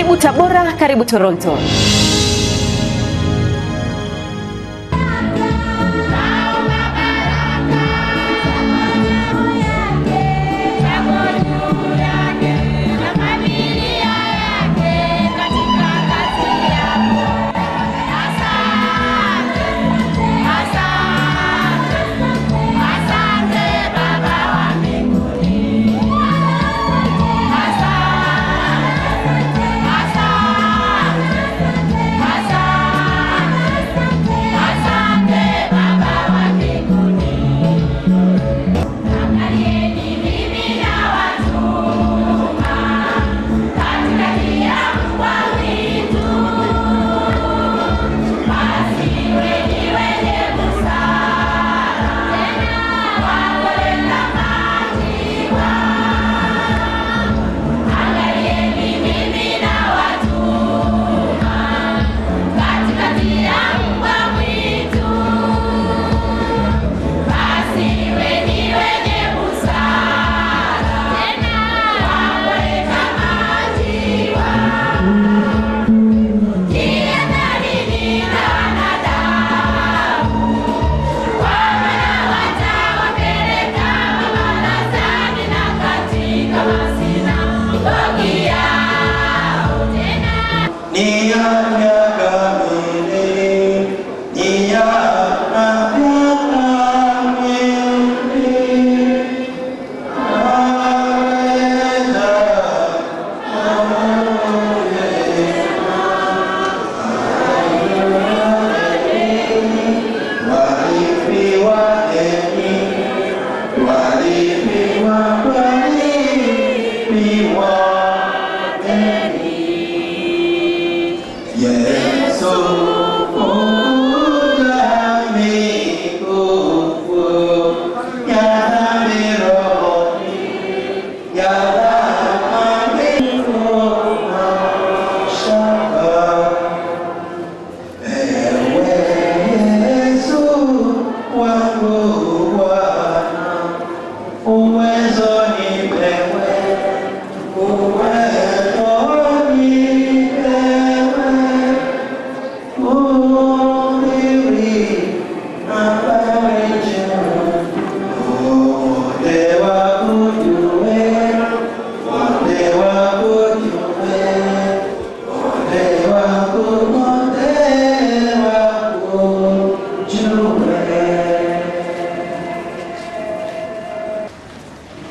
Karibu Tabora, karibu Toronto.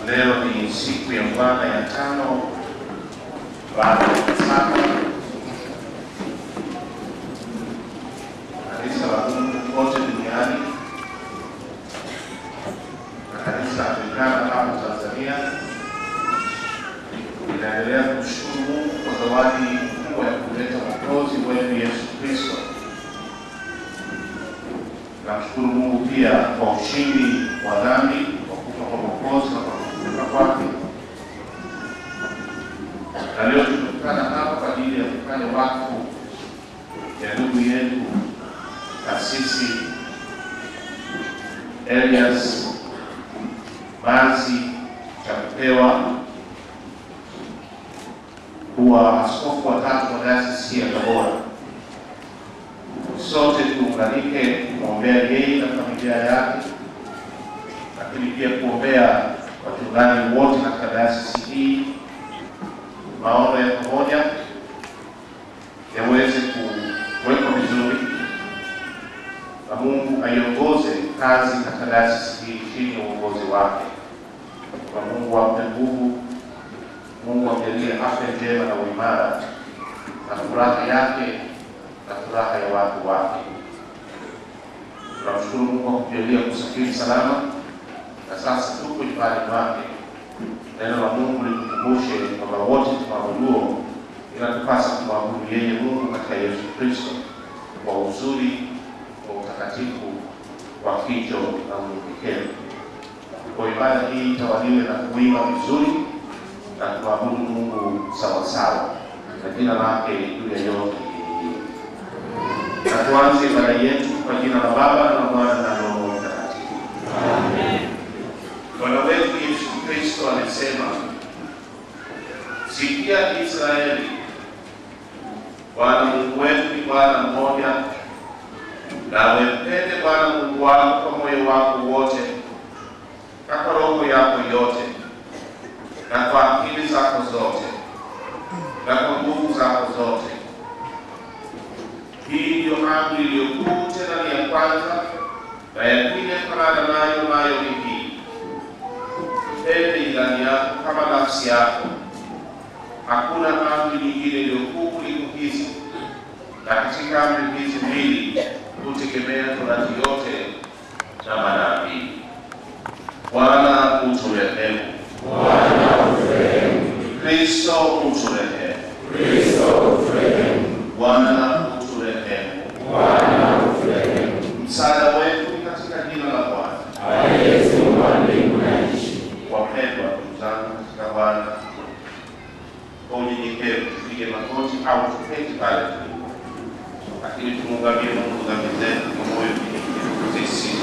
Leo ni siku ya Bwana ya 5 baada ya Pasaka. Kanisa la Mungu kote duniani na kanisa Afrikana hapa Tanzania linaendelea kumshukuru Mungu kwa zawadi kubwa ya kuleta Mwokozi wetu Yesu Kristo. Tunamshukuru Mungu pia kwa ushindi wa dhambi kwa kufa kwa Mwokozi na kwa kwake. Na leo tumekutana hapa kwa ajili ya kufanya wakfu ya ndugu yetu Kasisi Elias Mazi Chakupewa kuwa askofu wa 3 wa Dayosisi ya Tabora. Sote tuunganike kumwombea yeye na familia yake, lakini pia kuombea wachungaji wote katika dayosisi hii, maono ya pamoja yaweze kuwekwa vizuri na Mungu aiongoze kazi katika dayosisi hii chini ya uongozi wake. Kwa Mungu ampe nguvu, Mungu amjalie afya njema na uimara na furaha yake na furaha ya watu wake. Tunamshukuru Mungu kwa kujalia kusafiri salama, na sasa tuko nyumbani mwake. Neno la Mungu litukumbushe kwamba wote tunaabuduo inatupasa kumwabudu yeye Mungu katika Yesu Kristo kwa uzuri, kwa utakatifu, kwa kicho na unyenyekevu. Kwa ibada hii tawaliwe na kuimba vizuri na kumwabudu Mungu sawa sawa na jina lake juu ya yote. Na tuanze ibada yetu kwa jina la Baba na Mwana na Roho Mtakatifu. Amen. Bwana wetu Yesu Kristo alisema, sikia Israeli, Bwana Mungu wetu ni Bwana mmoja, nawe mpende Bwana Mungu wako kwa moyo wako wote, na kwa roho yako yote, na kwa akili zako zote, na kwa nguvu zako zote. Hii ndiyo amri iliyokuu, tena ni ya kwanza, na ya pili kufanana nayo ni hii: mpende jirani yako kama nafsi yako. Hakuna amri nyingine iliyokuu kuliko hizi, na katika amri hizi mbili hutegemea Torati yote na manabii. Bwana uturehemu. Kristo uturehemu. Bwana uturehemu. Msaada wetu ni katika jina la Bwana. Wapendwa ndugu zangu katika Bwana, kwa unyenyekevu tupige magoti au tuketi pale tulipo, lakini tumuungamie Mungu dhambi zetu kwa moyo mnyenyekevu sisi.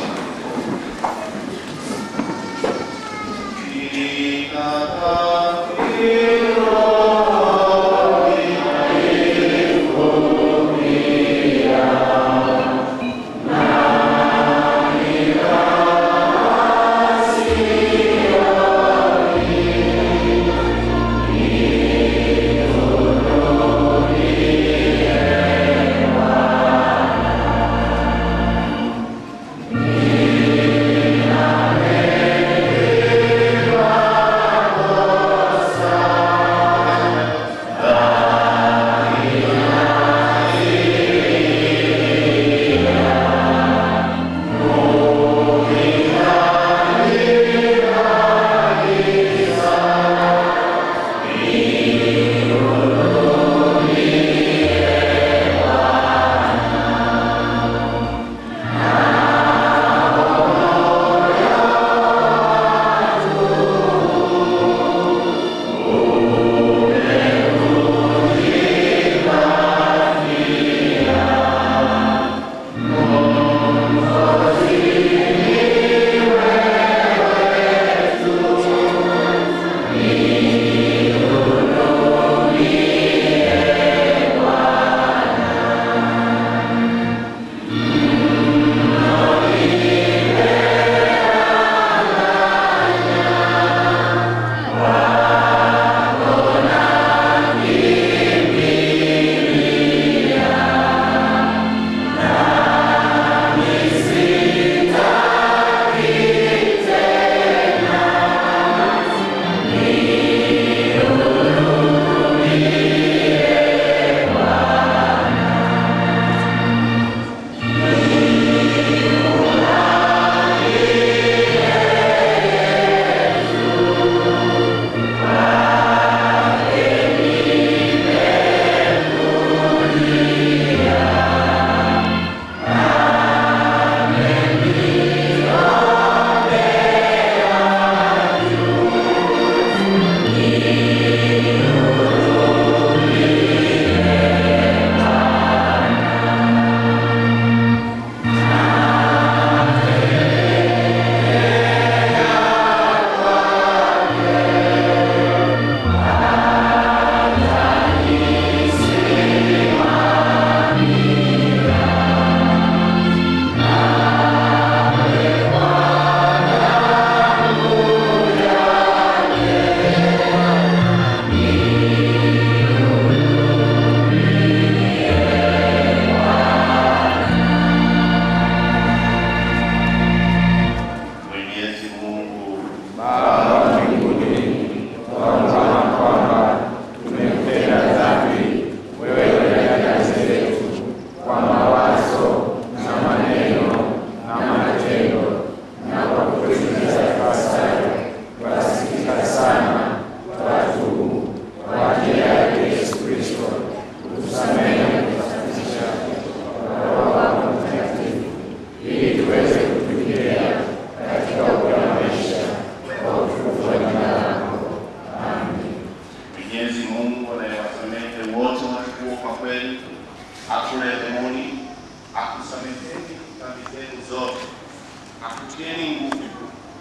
akutieni nguvu,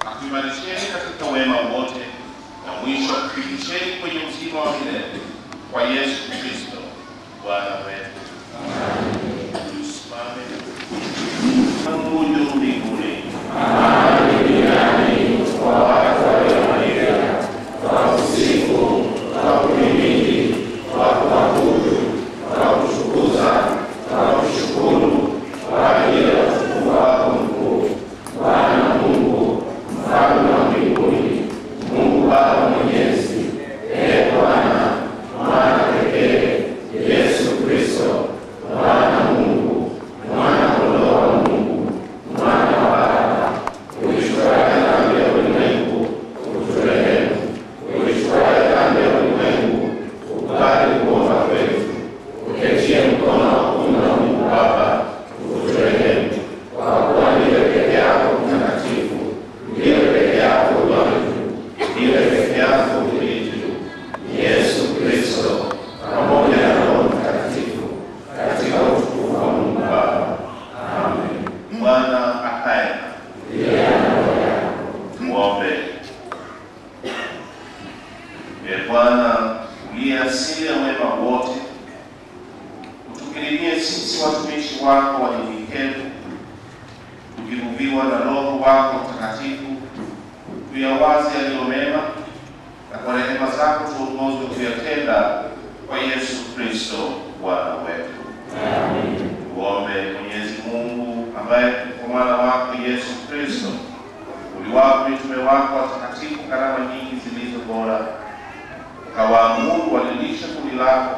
akuimarisheni katika wema wote, na mwisho akufikisheni kwenye uzima wa milele kwa Yesu Kristo Bwana wetu. Tusimame. Mungu juu mbinguni, amani duniani kwa watu walioamini, twakusifu, twakuhimidi, twakuabudu, twakutukuza, twakushukuru kwa ajili ya utukufu wako mkuu. Bwana Mungu, mfalme wa mbinguni, Mungu Baba Mwenyezi, ee Bwana, Mwana pekee, Yesu Kristo, Bwana Mungu, Mwana kondoo wa Mungu, Mwana wa Baba, uichukuaye dhambi ya ulimwengu, uturehemu. Uichukuaye dhambi ya ulimwengu, ukubali kuomba kwetu. Uketie mkono wa kuume wa Mungu Baba, uturehemu. Kwa kuwa ndiwe peke yako mtakatifu, ndiwe peke yako uliye juu, ndiwe peke yako uliye juu, Yesu Kristo, pamoja na Roho Mtakatifu, katika utukufu wa Mungu Baba. Amen. Bwana akae tuombe. Ee Bwana, uliye asili ya wema wote, utukirimie sisi watumishi wako wanyenyekevu, tukivuviwa na Roho wako Mtakatifu, tuyawaze yaliyo mema, na kwa rehema zako tuongozwe kuyatenda kwa Yesu Kristo Bwana wetu. Amen. Tuombe. Mwenyezi Mungu, ambaye kwa mwana wako Yesu Kristo uliwapa mitume wako watakatifu karama nyingi zilizo bora, ukawaamuru walilishe kundi lako,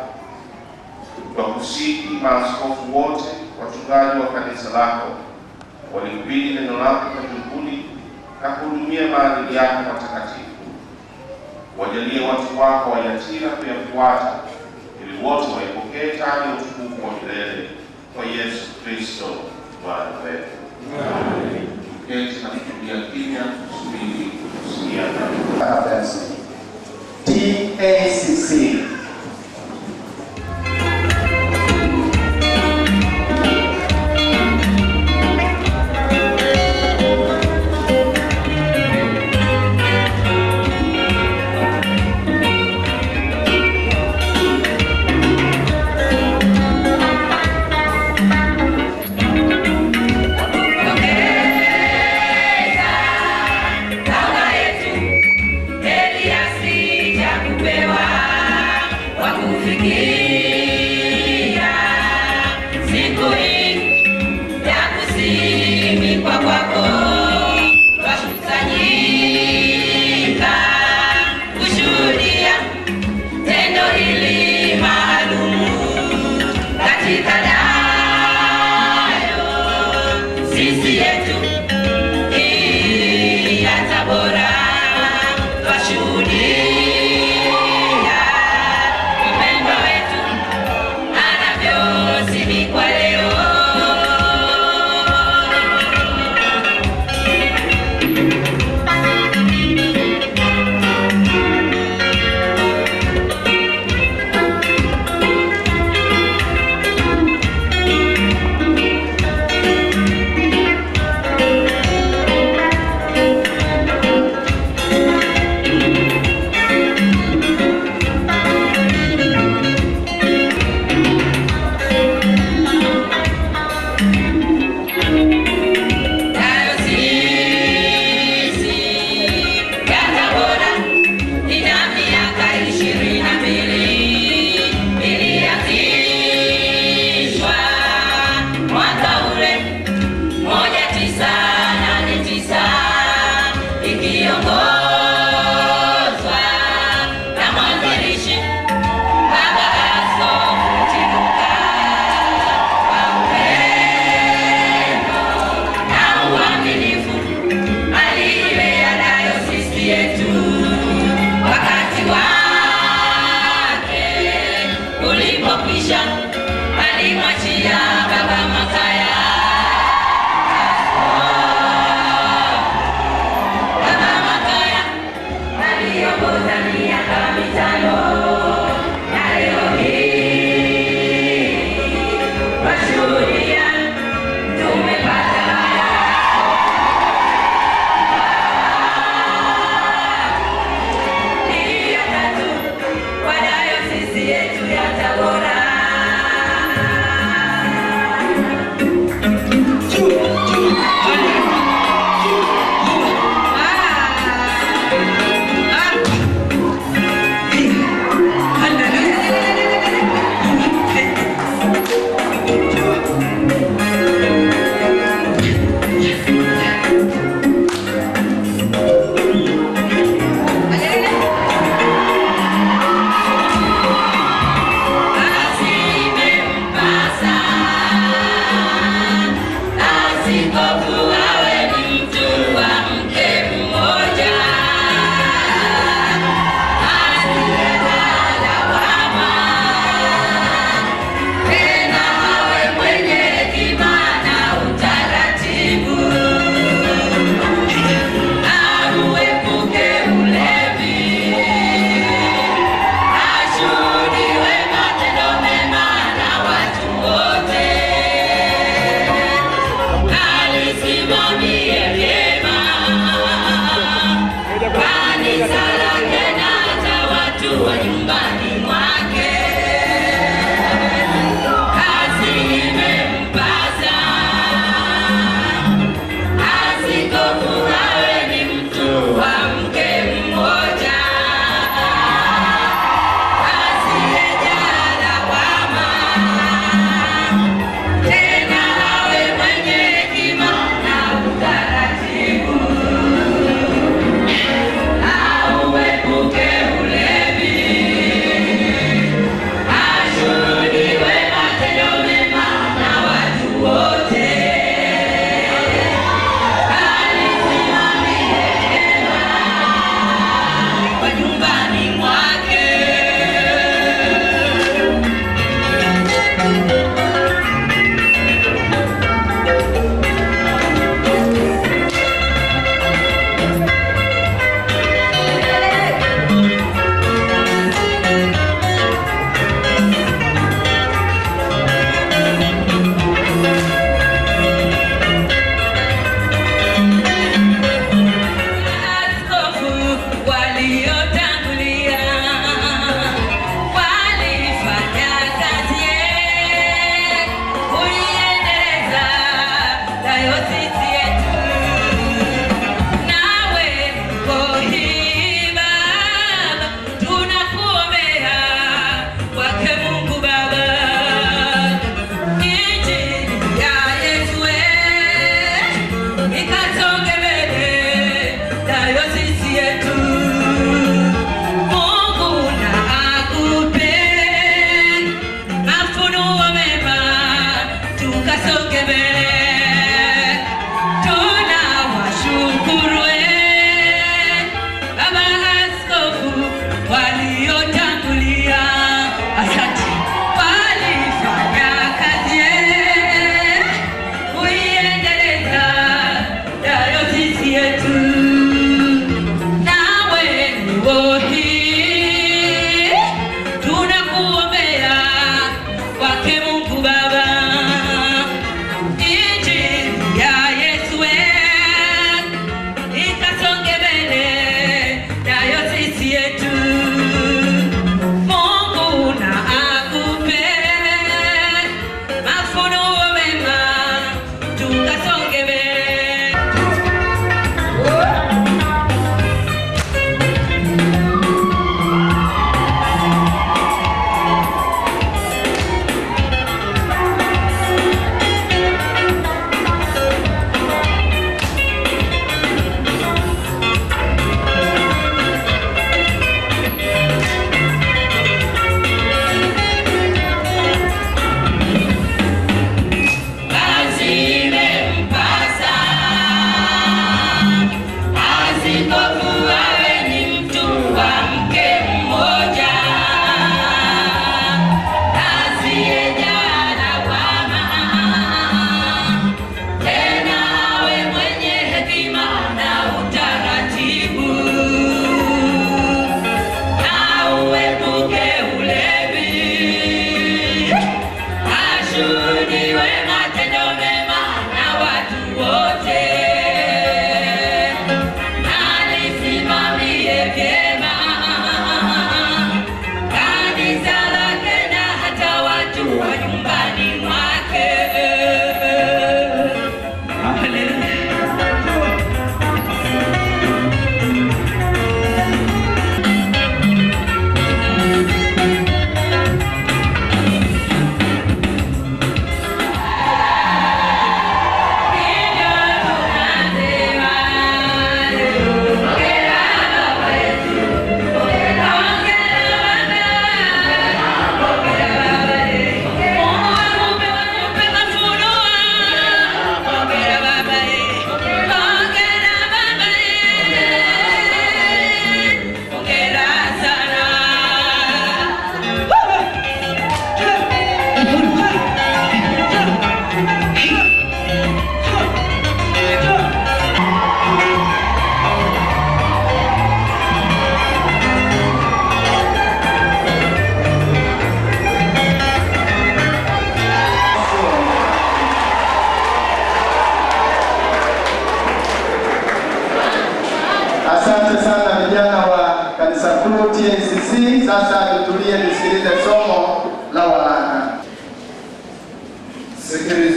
twakusihi maaskofu wote, wachungaji wa kanisa lako, walihubiri neno lako kwa juhudi na kuhudumia maadili yako matakatifu. Wajalie watu wako wayatii na kuyafuata, ili wote waipokee taji ya utukufu wa milele kwa Yesu Kristo Bwana wetu. Amen. Tuketi na kutulia kimya kusubiri kusikia TACC. Hey!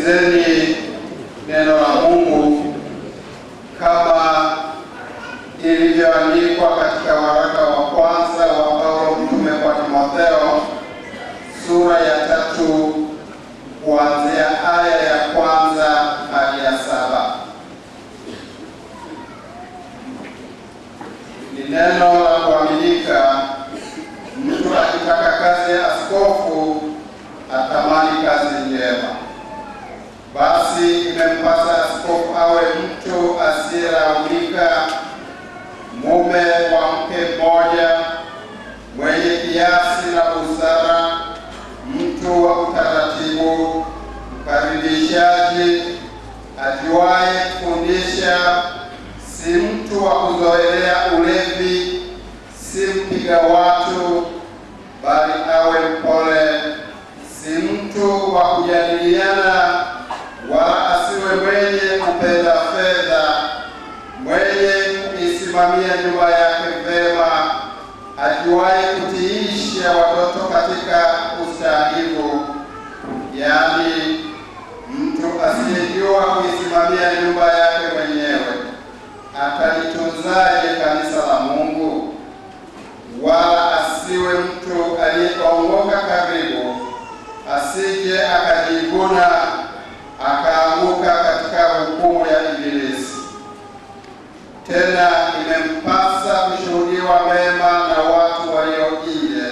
Sikilizeni neno la Mungu kama ilivyoandikwa katika waraka wa kwanza wa Paulo mtume kwa Timotheo sura ya 3 kuanzia aya ya 1 hadi ya 7. Ni neno la kuaminika. Mtu akitaka kazi ya askofu atamani kazi njema. Basi imempasa askofu awe mtu asiyelaumika, mume wa mke mmoja, mwenye kiasi na busara, mtu wa utaratibu, mkaribishaji, ajuaye kufundisha, si mtu wa kuzoelea ulevi, si mpiga watu, bali awe mpole, si mtu wa kujadiliana, wala asiwe mwenye kupenda fedha, mwenye kuisimamia nyumba yake vema, ajuaye kutiisha watoto katika ustahivu. Yaani, mtu asiyejua kuisimamia nyumba yake mwenyewe atalitunzaje kanisa la Mungu? Wala asiwe mtu aliyeongoka karibu, asije akajivuna akaanguka katika hukumu ya Ibilisi. Tena imempasa kushuhudiwa mema na watu walio nje,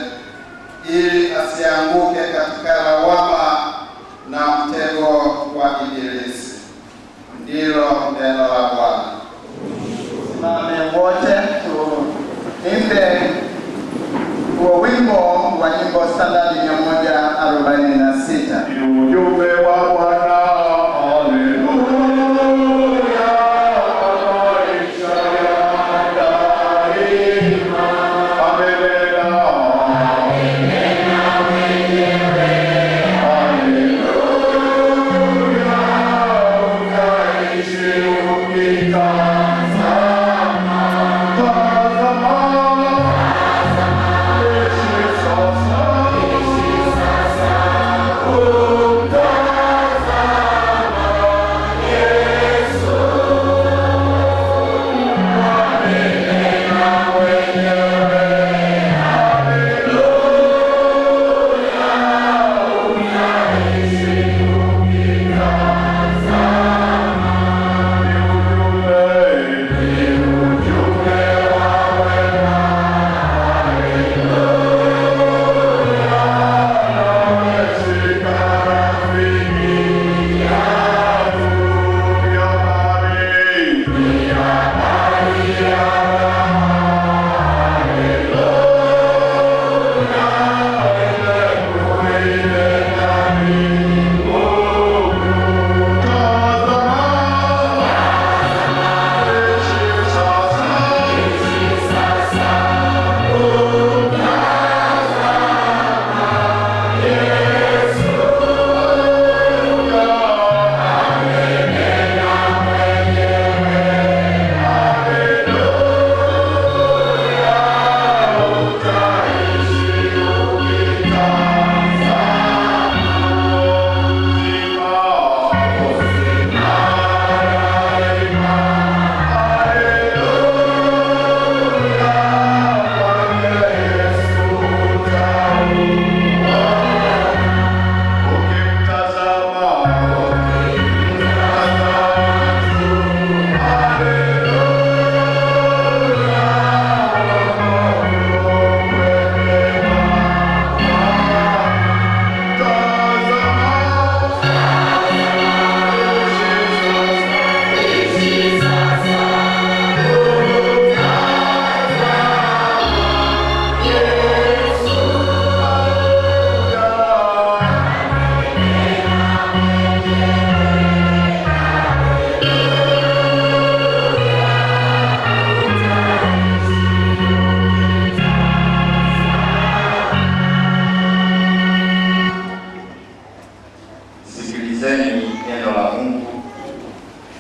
ili asianguke katika lawama na mtego wa Ibilisi. Ndilo neno la Bwana. Simame wote tuimbe huo wimbo wa nyimbo standard 146. Ujumbe wa Bwana.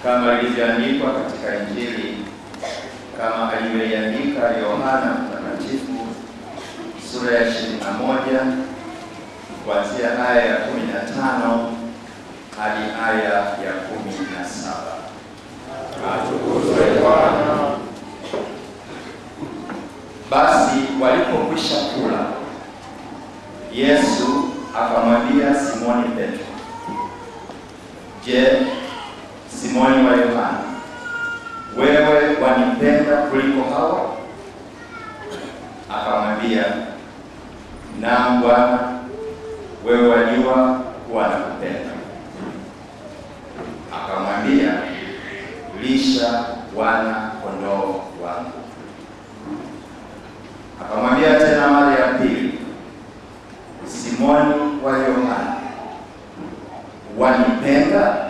kama ilivyoandikwa katika Injili kama alivyoiandika Yohana Mtakatifu sura ya 21 kuanzia aya ya 15 hadi aya ya 17. Atukuzwe Bwana. Basi walipokwisha kula, Yesu akamwambia Simoni Petro, "Je, Simoni wa Yohana, wewe wanipenda kuliko hawa?" Akamwambia, "Naam Bwana, wewe wajua kuwa nakupenda." Akamwambia, "Lisha wana kondoo wangu." Akamwambia tena mara ya pili, "Simoni wa Yohana, wanipenda?"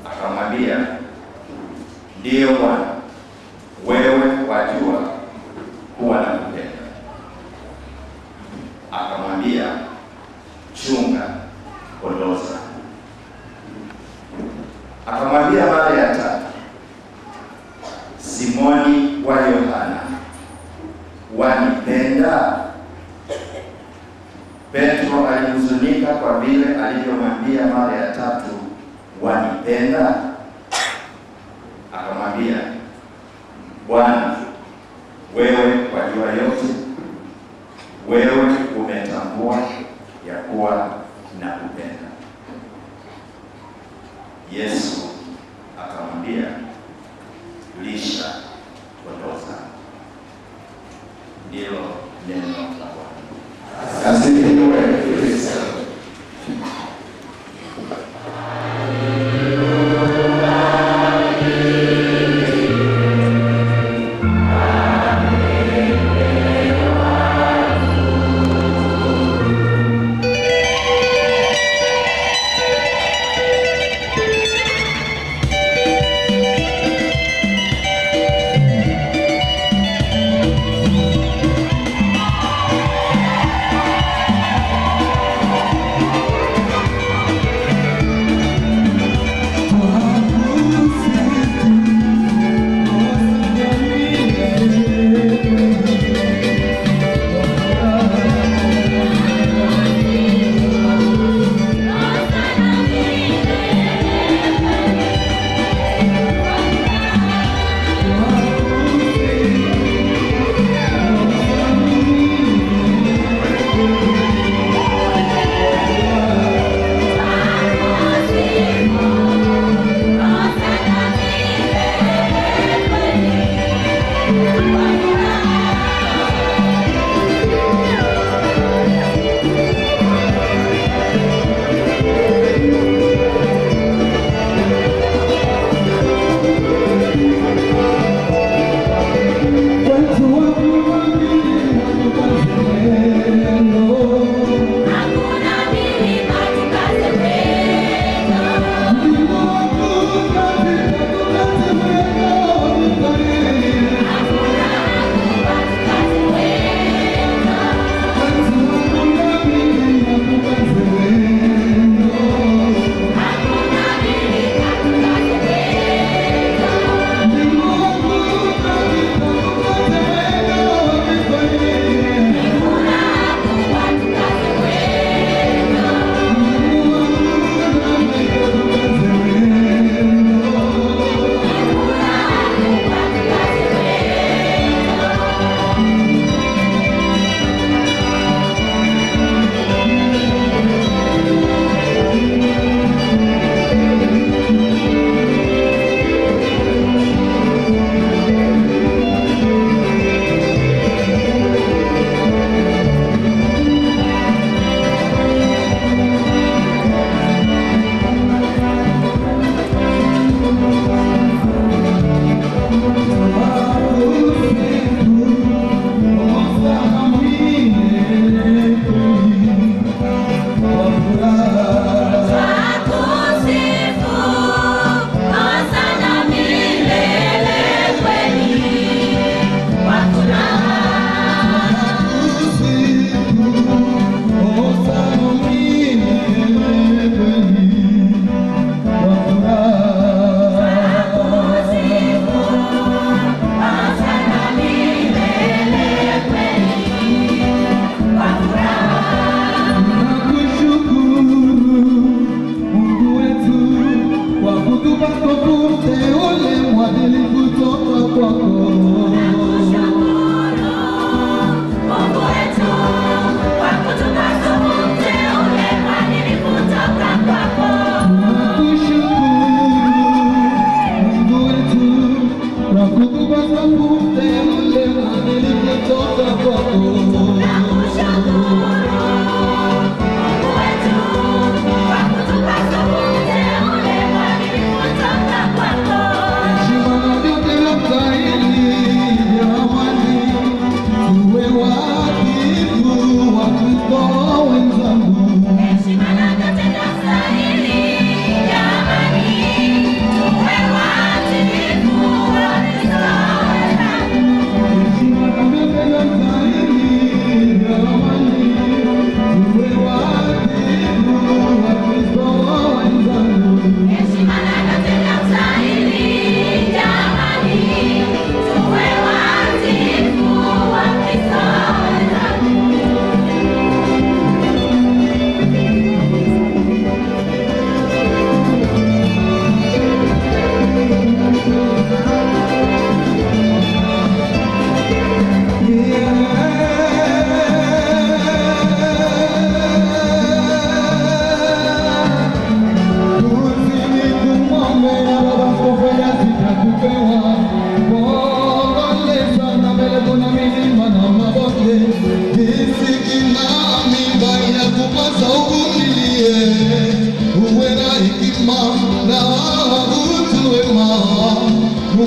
Akamwambia, "Ndiyo Bwana, wewe wajua kuwa nakupenda." Akamwambia, "Chunga kondoo zangu." Akamwambia mara ya tatu, "Simoni wa Yohana, wanipenda?" Petro alihuzunika kwa vile alivyomwambia mara ya tatu, "Wanipenda?" Akamwambia, "Bwana, wewe wajua yote, wewe umetambua ya kuwa nakupenda." Yesu akamwambia, "Lisha kondoo zangu." Ndilo neno la Bwana. Asifiwe Kristo.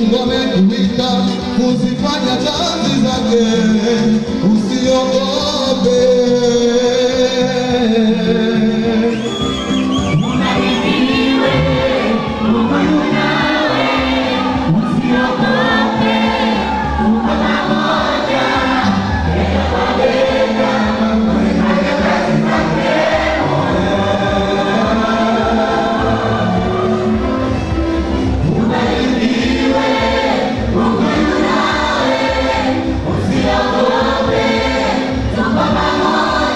Mungu amekuita kuzifanya kazi zake, usiogope. Tuko pamoja.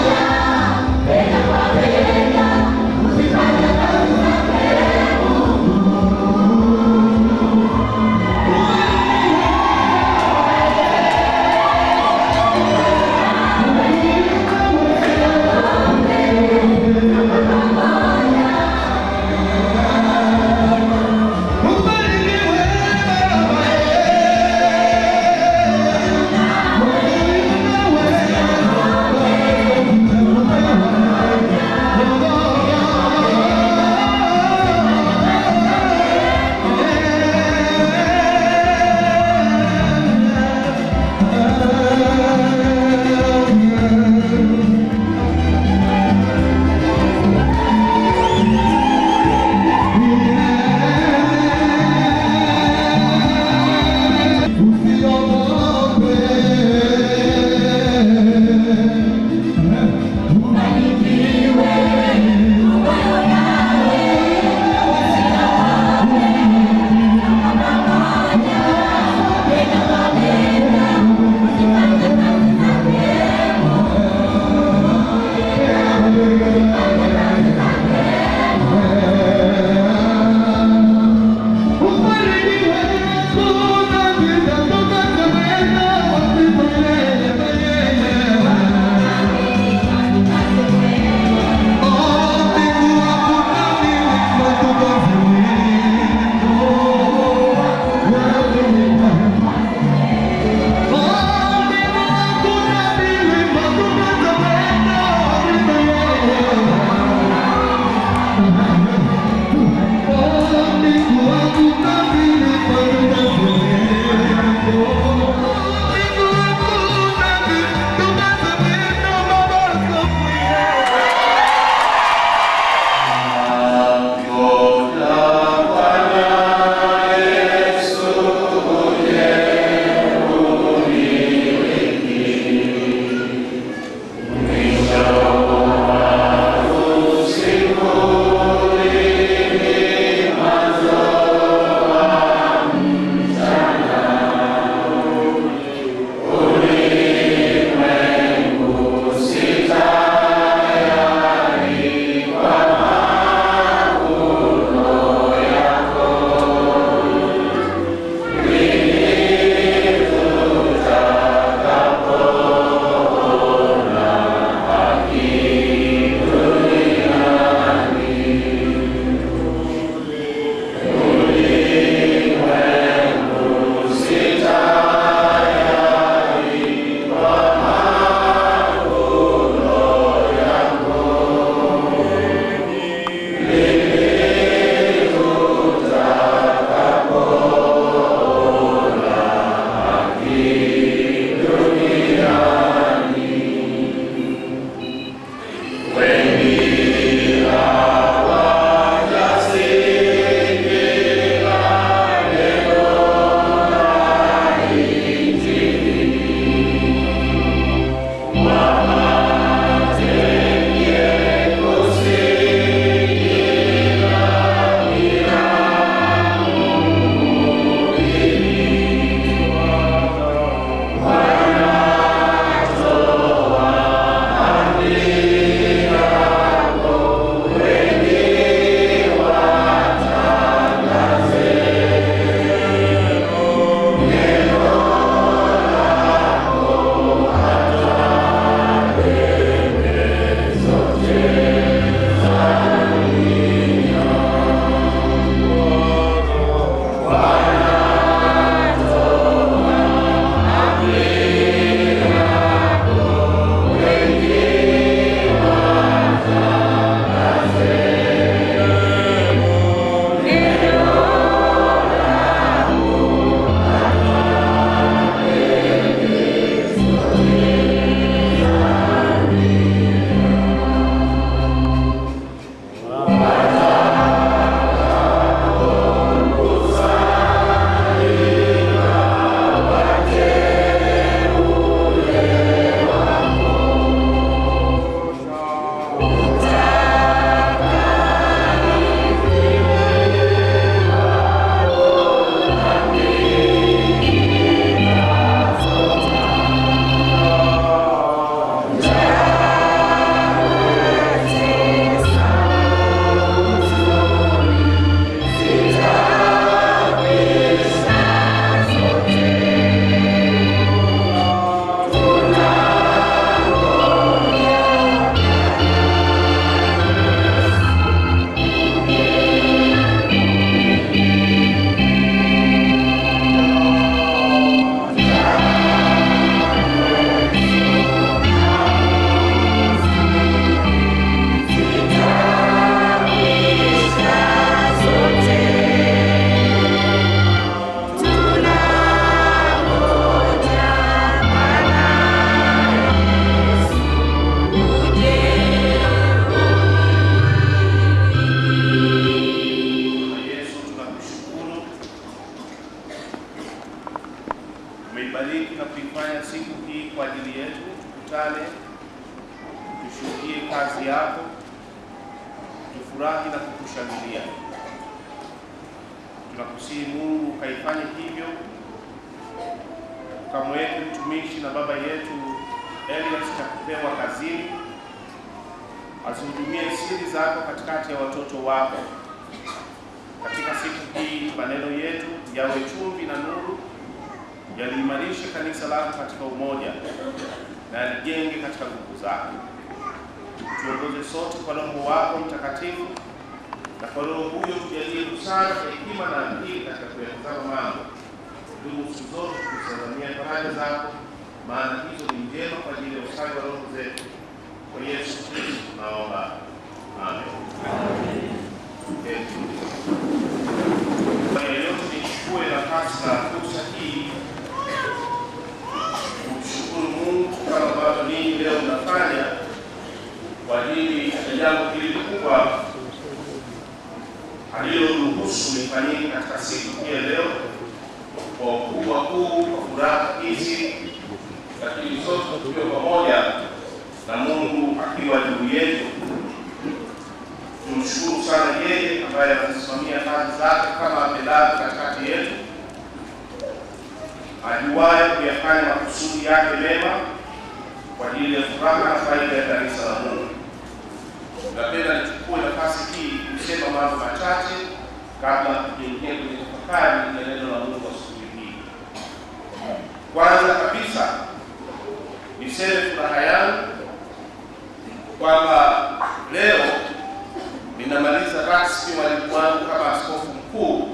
yako, tufurahi na kukushangilia. Tunakusihi Mungu ukaifanye hivyo, ukamweke mtumishi na baba yetu Elias Chakupewa kazini, azihudumie siri zako katikati ya watoto wako. Katika siku hii maneno yetu yawe chumvi na nuru, yaliimarishe kanisa lako katika umoja na yalijenge katika nguvu zako. Tuongoze sote kwa Roho wako Mtakatifu, na kwa Roho huyo tujalie busara, hekima na akili katika kuyatazama mambo. Ndugu, siku zote tukitazamia faraja zako, maana hizo ni njema kwa ajili ya ustawi wa roho zetu. Kwa Yesu Kristo tunaomba, amen. Kwa yeyote nichukue nafasi na fursa hii kumshukuru Mungu kama ambavyo ninyi leo mnafanya kwa ajili ya jambo hili kubwa aliloruhusu lifanyike katika siku hii leo, kwa ukubwa huu, kwa furaha hizi, lakini sote tukiwa pamoja na Mungu akiwa juu yetu. Tumshukuru sana yeye ambaye anasimamia kazi zake kama amelaza katikati yetu, ajuaye kuyafanya makusudi yake mema kwa ajili ya furaha na faida ya kanisa la Mungu. Napenda nichukue nafasi hii kusema mambo machache kabla tuingie kwenye tafakari ya neno la Mungu asubuhi hii. Kwanza kabisa niseme furaha yangu kwamba leo ninamaliza rasmi wajibu wangu kama askofu mkuu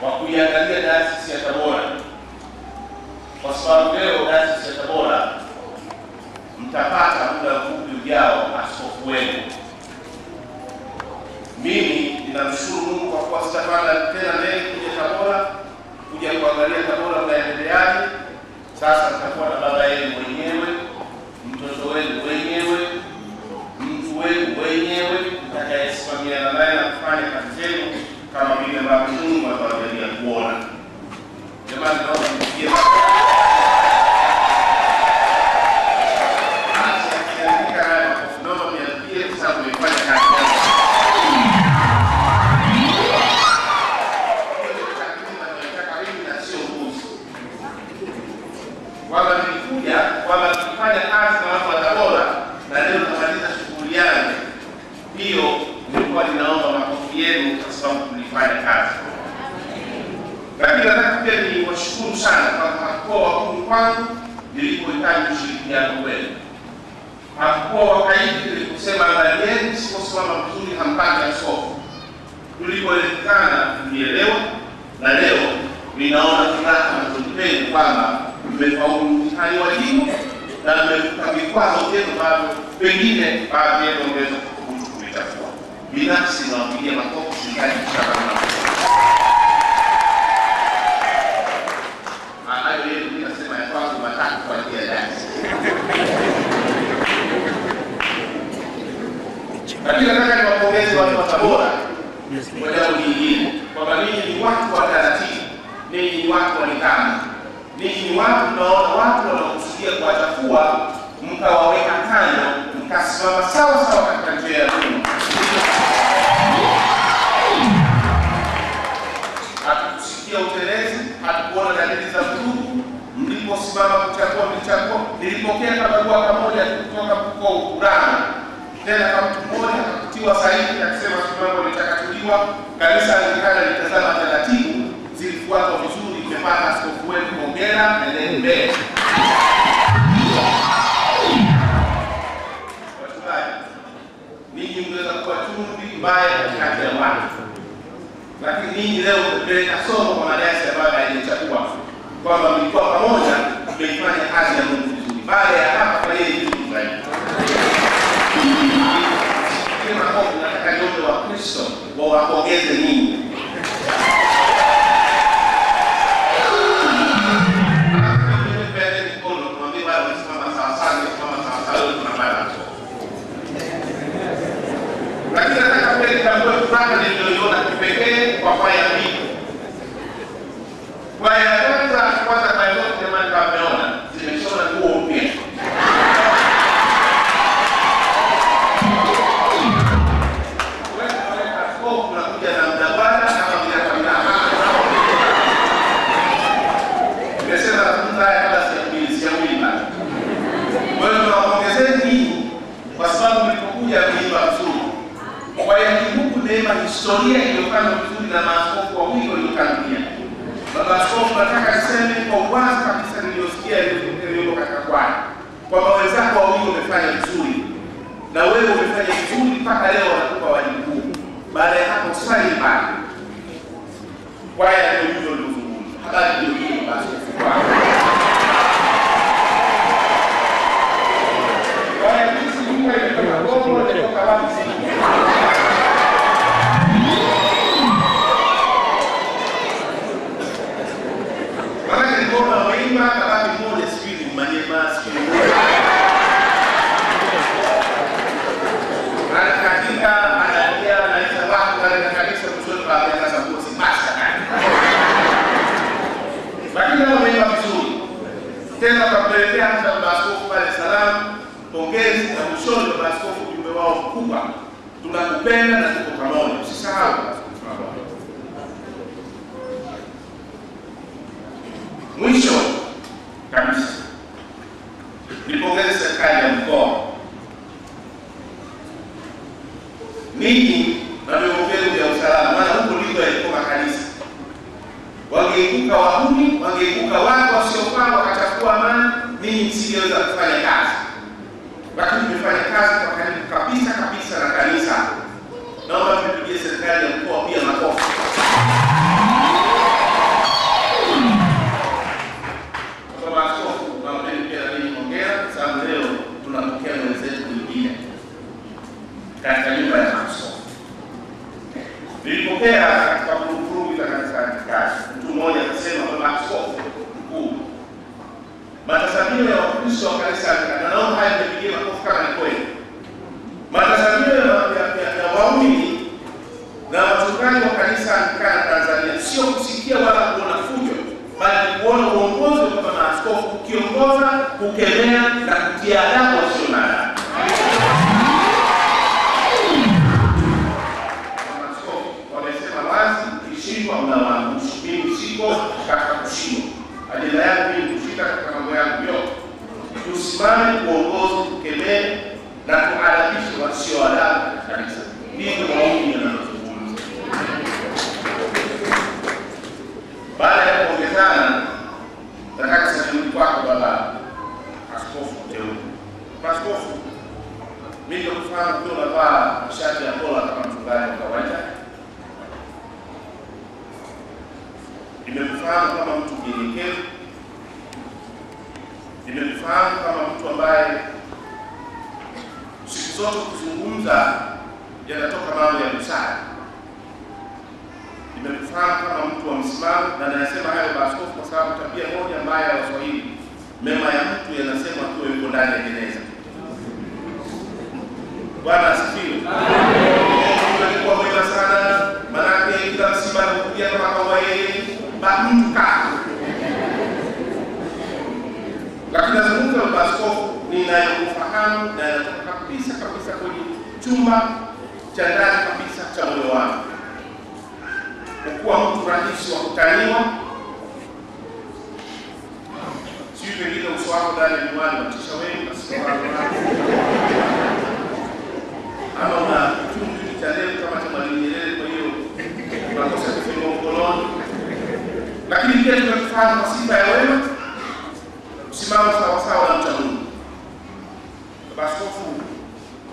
wa kuiangalia dayosisi ya Tabora, kwa sababu leo dayosisi ya Tabora mtapata muda mfupi ujao askofu wenu. Mimi ninamshukuru Mungu kwa kuwa sitapanda tena ndege kuja Tabora kuja kuangalia Tabora mnaendeleaje. Sasa nitakuwa na baba yenu mwenyewe, mtoto wenu wenyewe, mtu wenu wenyewe mtakayesimamiana naye na kufanya kazi zenu kama vile ambavyo Mungu atawajalia kuona. Jamani, naomba msikie kwamba tukifanya kazi na watu wa Tabora na leo tunamaliza shughuli yangu hiyo, nilikuwa ninaomba makofi yenu kwa sababu tulifanya kazi. Lakini nataka pia niwashukuru sana kwa hakuwa wakuu kwangu nilipohitaji ushirikiano wenu. Hakuwa wakaidi niliposema angalieni, siposimama vizuri hampati askofu. Tulipoelekana tulielewa, na leo ninaona furaha na kujipenda kwamba mmefaulu mtihani wa dini na mmevuka vikwazo vyenu ambavyo pengine baadhi yenu wangeweza kuvitafua. Binafsi nawapigia makofi serikali kushakamana. Hayo yenu ninasema ya kwangu matatu kwa njia ya dasi. Lakini nataka niwapongeze watu wa Tabora kwa jambo lingine, kwamba ninyi ni watu wa taratibu, ninyi ni watu wa nidhamu, ninyi ni watu tunaona watu wanaokusudia kuwachafua mkawaweka kando, mkasimama sawa sawa katika njia ya Mungu. Hatukusikia utelezi, hatukuona dalili za vurugu. Mliposimama kuchagua mlichagua. Nilipokea barua pamoja kutoka kwa Ukurani, tena kama mtu mmoja akutiwa sahihi akisema mambo litakatuliwa. Kanisa Anglikana litazama taratibu zilifuatwa vizuri. Nimepata askofu wetu, hongera, endelee mbele. Wachungaji, ninyi mnaweza kuwa chumvi mbaya katikati ya watu, lakini ninyi leo mmepeleka somo kwa madayosisi ambayo hayajachagua kwamba mlikuwa pamoja, mmeifanya kazi ya Mungu vizuri. Baada ya hapa fanyeni vizuri zaidi. Kama hapo nataka niombe wa Kristo wawapongeze ninyi. Lakini nataka pia nitambue furaha niliyoiona kipekee kwa kwaya mbili. Kwaya ya kwanza kwaya zote jamani kama mmeona zimeshona nguo mpya. kuimba vizuri. Kwa hiyo Mungu neema, historia iliyofanya vizuri na maaskofu wawili waliotangulia. Baba Askofu, nataka niseme kwa uwazi kabisa niliyosikia ilivyo katika kwaya, kwamba wenzako wawili wamefanya vizuri na wewe umefanya vizuri mpaka leo wanakupa wajibu huu. Baada ya hapo swali bali kwaya ndio hivyo nilizungumza. Habari ndio hiyo basi kwaya. Kwaya hizi Mungu imetoka Kongo, imetoka wapi sasa? Maana ni bora waimba kabaki mmoja sivyo manyema sivyo. Katika anaongea na watu katika kanisa mzuri kwa kanisa bosi basta. Lakini wao wameimba vizuri. Tena kapelekea hata Askofu pale salamu, pongezi na mshoni wa Askofu ujumbe wao mkubwa. Tunakupenda na tuko pamoja. Usisahau mwisho kabisa, nipongeze serikali ya mkoa. Ninyi na vyombo vyenu vya usalama, maana huko ndiko yalikuwa kanisa. Wangeibuka wahuni, wangeibuka watu wasiofaa wakachafua amani, ninyi msingeweza kufanya kazi. Lakini mmefanya kazi kwa karibu kabisa na kanisa. Naomba tupigie serikali ya mkoa pia makofi. Baba Askofu, naomba pia na mimi hongera, sababu leo tunapokea mwenzetu mwingine katika nyumba ya maaskofu. Nilipokea katika vurugu za kanisa katikati, mtu mmoja akasema, Baba Askofu mkuu, matazamio ya Wakristo wa kanisa na naomba haya nipigie makofi kama ni kweli. Matazamio ya waumini na wachungaji wa kanisa Anglikana Tanzania sio kusikia wala kuona fujo, bali kuona uongozi wa Baba Askofu ukiongoza, kukemea na kutia adabu wasio na adabu. Mnawaangusha. Mimi siko katika kushindwa. Ajenda yangu ni kushinda katika mambo yangu yote. Tusimame kuongoza, tukemee na tuadabishe wasio adabu katika kanisa. Ndivyo waumini wanazungumza. Baada ya kuongezana, nataka kusema kwako Baba Askofu mteule. Askofu, mimi nakufahamu kwa unavaa shati ya kola kama mchungaji wa kawaida. Nimekufahamu kama mtu mnyenyekevu. Nimekufahamu kama mtu ambaye siku zote kuzungumza yanatoka mambo ya busara. Nimekufahamu kama mtu wa msimamo, na nasema hayo Baba Askofu kwa sababu tabia moja mbaya ya Waswahili, mema ya mtu yanasema tu yuko ndani ya gereza. Bwana asifiwe. Kwa mwema sana, manake kila msiba anakuja kama kawaida. Mtu lakini nazungumza Baba Askofu ninayokufahamu na yanatoka kabisa kwenye chumba cha ndani kabisa cha moyo wangu. Ukuwa mtu rahisi wa kutaniwa, sio pengine uso wako ndani ya nyumbani watisha wengi na sio wako ama una chumvi cha leo kama cha Mwalimu Nyerere, kwa hiyo unakosa kufika mkononi. Lakini pia tunafahamu sifa ya wema, msimamo sawa na mcha Mungu. Baba Askofu,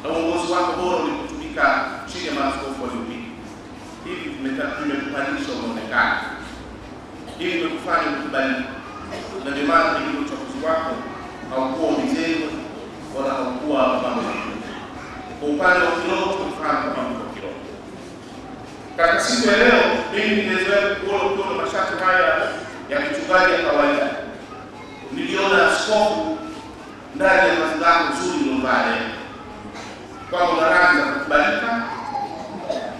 na uongozi wako bora ulikutumika chini ya maaskofu waliopita. Hivi tumekupandisha umeonekana. Hivi tumekufanya ukubali. Na ndio maana kwenye uchaguzi wako haukuwa mzee wala haukuwa mambo. Kwa upande wa kiroho tunafahamu kama mko kiroho. Katika siku ya leo mimi nimezoea kuona mashati haya ya mchungaji ya kawaida. Niliona askofu ndani ya mazingira nzuri nyumbani. Kwa una rangi za kukubalika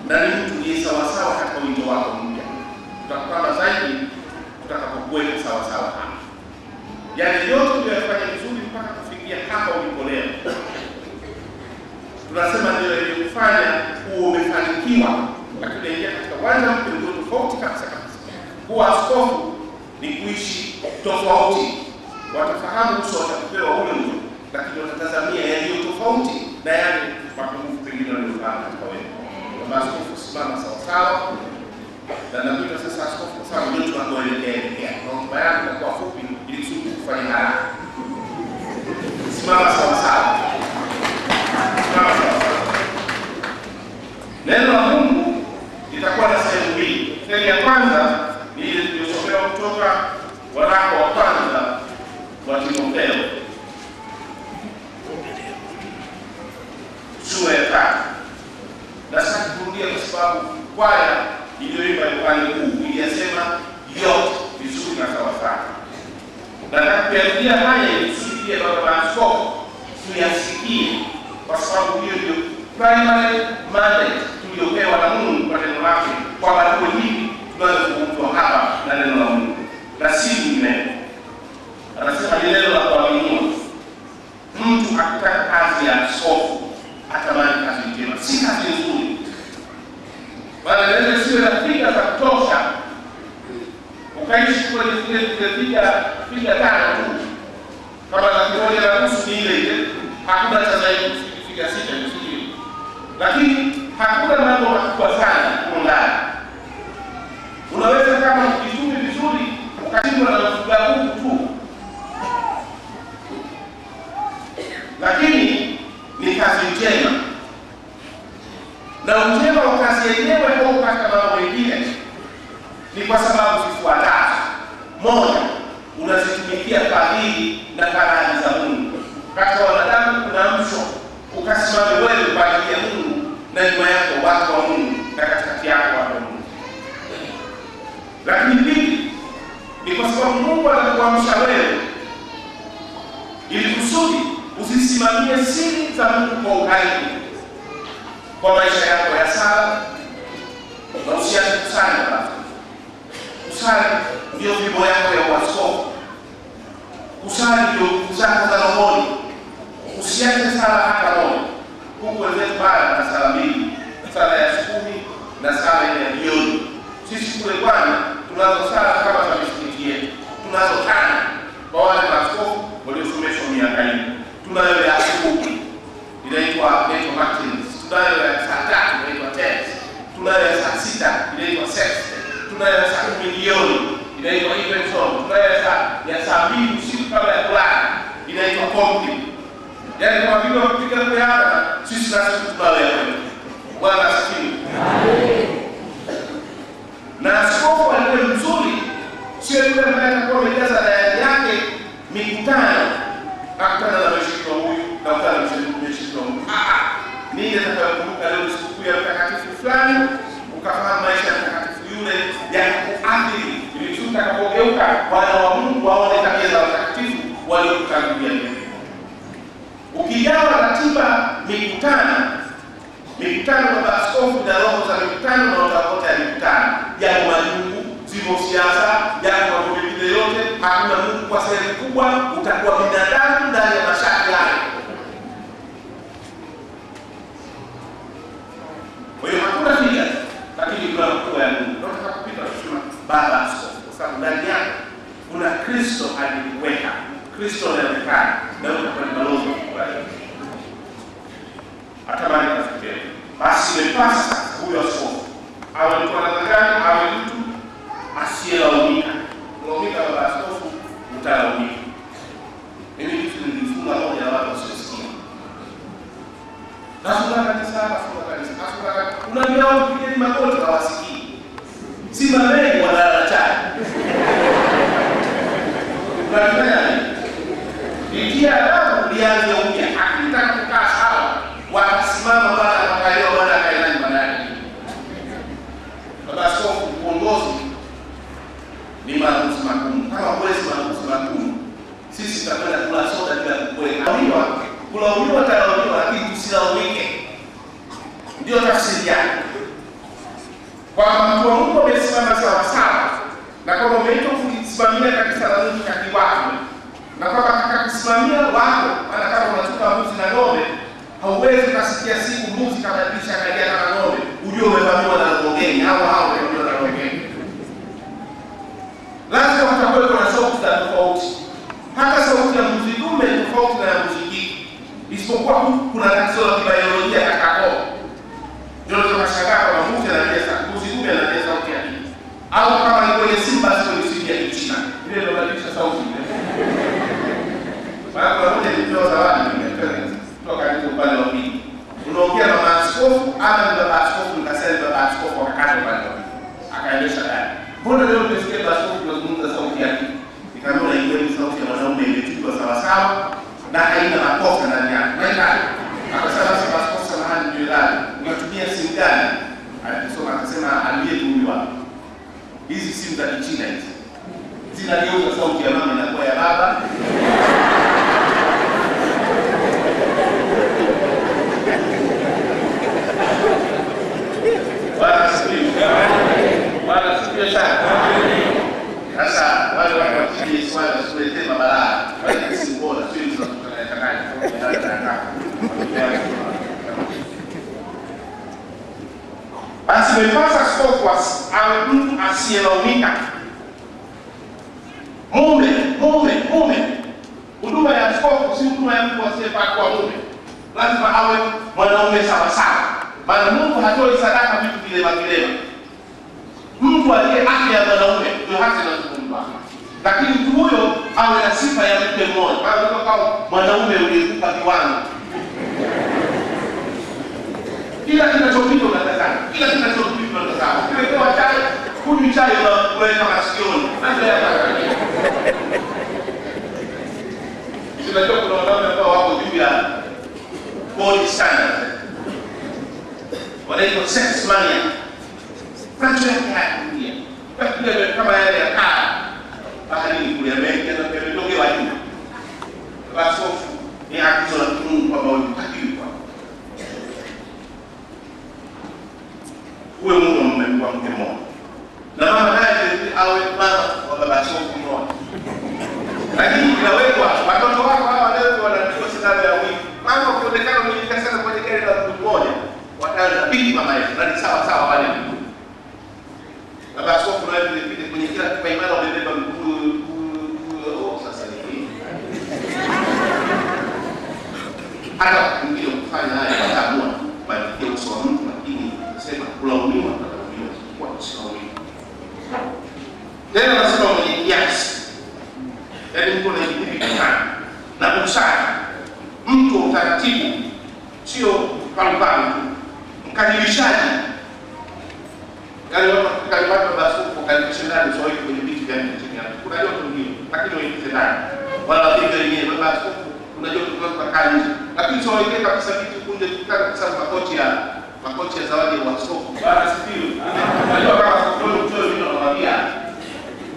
na ni mtu ni sawasawa katika wito wako mpya. Tutakupamba zaidi tutakapokuweka sawasawa hapa. Yaani yote tuliyofanya vizuri mpaka kufikia hapa ulipo leo. Tunasema ndio iliyofanya umefanikiwa. Lakini ingia katika uwanja mpya tofauti kabisa. Kuwa askofu ni kuishi tofauti. Watafahamu uso watakupewa ule, lakini watatazamia yaliyo tofauti na yale mapungufu sababu kwaya iliyoimba upande huu iliyasema yote vizuri na sawasawa. Nataka kuyarudia haya ikusudia baba maaskofu tuyasikie, kwa sababu hiyo ndio primary mandate tuliyopewa na Mungu kwa neno lake, kwamba tuwe hivi tunazozungumzwa hapa na neno la Mungu na si vinginevyo. Anasema ni neno la kuaminiwa. Mtu akitaka kazi ya askofu atamani kazi njema, si kazi nzuri. Bwana neno siwe na figa za kutosha, ukaishi kwenye figa tano tu, kama $1.5 ni ile, hakuna cha zaidi figa 6 nzuri. Lakini hakuna mambo makubwa sana ndani. Unaweza kama ukitumi vizuri ukashindwa na kufuga huku tu, lakini ni kazi njema. Na njema wa kazi yenyewe au katika mambo mengine ni kwa sababu zifuatazo. Moja, unazitumikia fadhili na karama za Mungu. Katika wanadamu kuna msho, ukasimame wewe kwa ajili ya Mungu na nyuma yako watu wa Mungu na katikati yako watu wa Mungu. Lakini pili, ni kwa sababu Mungu anakuamsha wewe ili kusudi usisimamie siri za Mungu kwa ukaribu kwa maisha yako ya sala, na usiache kusali. Kusali ndio bibo yako ya uaskofu. Kusali ndio kuzako za rohoni. Usiache sala hata moja. Huku wenzetu bara na sala mbili, sala ya asubuhi na sala ya jioni. Sisi kule Bwana tunazo sala kama za misikiti yetu. Tunazo 5 kwa wale maaskofu waliosomeshwa miaka hii. Tunayo ya asubuhi inaitwa Martins. Tunayo ya saa 3 inaitwa Tens. Tunayo ya saa 6 inaitwa Sexte. Tunayo ya saa 10 jioni inaitwa Evenson. Tunayo ya saa 2 usiku kabla ya kulala inaitwa Compline. Yaani kama vile wakipiga kule hapa, sisi nasi tunayo ya kwetu. Bwana asifiwe. Na askofu aliye mzuri sio yule ambaye anakuwa amejaza dayari yake mikutano, akutana na mshiriki wa huyu na akutana na mshiriki wa huyu. Ni ile atakayokumbuka leo siku ya mtakatifu fulani, ukafahamu maisha ya mtakatifu yule ya kuathiri ili tutakapogeuka wana wa Mungu waone tabia za watakatifu waliokutangulia. Ukigawa ratiba mikutano ya askofu na roho za mikutano na utakote ya mikutano ya majungu, zimo siasa, ya mambo mengine yote, hakuna Mungu kwa sehemu kubwa, utakuwa binadamu ndani ya mashaka yake. Kwa hiyo hakuna figa, lakini kuna mkuu ya Mungu. Tunataka kupita kusema baba askofu, kwa sababu ndani yake kuna Kristo alikuweka. Kristo anaonekana na utakuwa ni balozi wa hata bali kafikiri. Basi imepasa huyo askofu awe ni kwa namna gani, awe mtu asiyelaumika. Laumika baba askofu, utalaumika. Mimi kitu nilifunga moja ya watu wasiosikia. Nafunga kanisa, unajua watu kwenye makoti hawasikii. Si maneno wanalala chai. Unafanya nini? Ikia adabu lianze upya. Hakitaka kukaa sawa. Watasimama baada ya makayo baada ya kainani badani. Baba askofu, uongozi ni maamuzi magumu. Kama kweli maamuzi magumu, sisi tutakwenda kula soda bila kukweka. Kulaumiwa talaumiwa, lakini tusilaumike. Ndio tafsiri yake. Kwa mtu wa Mungu amesimama sawa sawa, na kama umeitwa kusimamia kanisa la Mungu kati wako, na kama unataka kusimamia wako, maana kama unachukua mbuzi na ng'ombe, hauwezi kusikia siku mbuzi kabadilisha kalia na ng'ombe, ujue umevamiwa na ng'ombe hao ndio na ng'ombe. Lazima utakuwa na sauti tofauti. Hata sauti ya mbuzi dume tofauti na ya mbuzi jike. Isipokuwa kuna tatizo la kibiolojia katika koo. Ndio tunashangaa kwa mbuzi anacheza, mbuzi dume anacheza sauti ya nini? Au kama ni kwenye simba sio ni simba ya Kichina. Ile ndio badilisha sauti. Baada ya moja ndio zawadi kutoka katika upande wa pili. Unaongea na maaskofu ama ni baba askofu, nikasema baba askofu akakata upande wa pili. Akaendesha gari. Mbona leo umesikia baba askofu anazungumza sauti yake? Nikamwona ile sauti ya mwanaume imetupwa sawa sawa na haina makosa ndani yake. Maana akasema baba askofu, samahani ndio ndani. Unatumia simu gani? Alisoma basi imepasa askofu awe mtu asiyelaumika. Mume. Huduma ya askofu si huduma ya mtu asiyefaa kuwa mume. Lazima awe mwanaume sawa sawa. Maana Mungu hatoi sadaka vitu vilema. Mtu aliye afya ya mwanaume ndio hasa anazungumzwa. Lakini mtu huyo awe na sifa ya mke mmoja. Maana kama mwanaume uliyekupa viwango. Kila kinachopita unatazama. Ukiwekewa chai, kunywa chai unaweka masikioni. Tunajua kuna wanaume ambao wako juu ya body standard. Wanaitwa sex mania. Francho yake hakulia. Kwa kama yale ya kaa. Baharini kule Amerika na pembeni wa juu. Basi ni agizo la Mungu kwamba unatakiwa uwe mume wa mke mmoja. Na mama naye awe mama wa baba askofu mmoja. Lakini inawekwa watoto wako hawa leo wanapigwa sindano ya wiki. Mama ukionekana umejika sana kwenye gari la mtu mmoja, wataanza pili mama yetu. Na ni sawa wale. Baba askofu naye vile kwenye kila kipaimara wamebeba sasa ni. Hata mwingine kufanya haya wataamua bali uso wa mtu, lakini sema kulaumiwa kwa kusilaumiwa. Tena nasema mwenye kiasi. Yaani mtu anajidhibiti na busara. Mtu wa utaratibu, sio palupalu, mkadirishaji. Yaani watu basi kukadirishaji sio kwenye vitu vya chini hapo. Kuna yote mwingine, lakini wengine ndani. Wala wengine wenyewe basi unajua tunakuwa kali. Lakini sio wengine kabisa vitu kunde tukana kwa sababu makochi ya zawadi wa askofu. Bwana sifiwe. Unajua kama askofu mtoe vile anamwambia.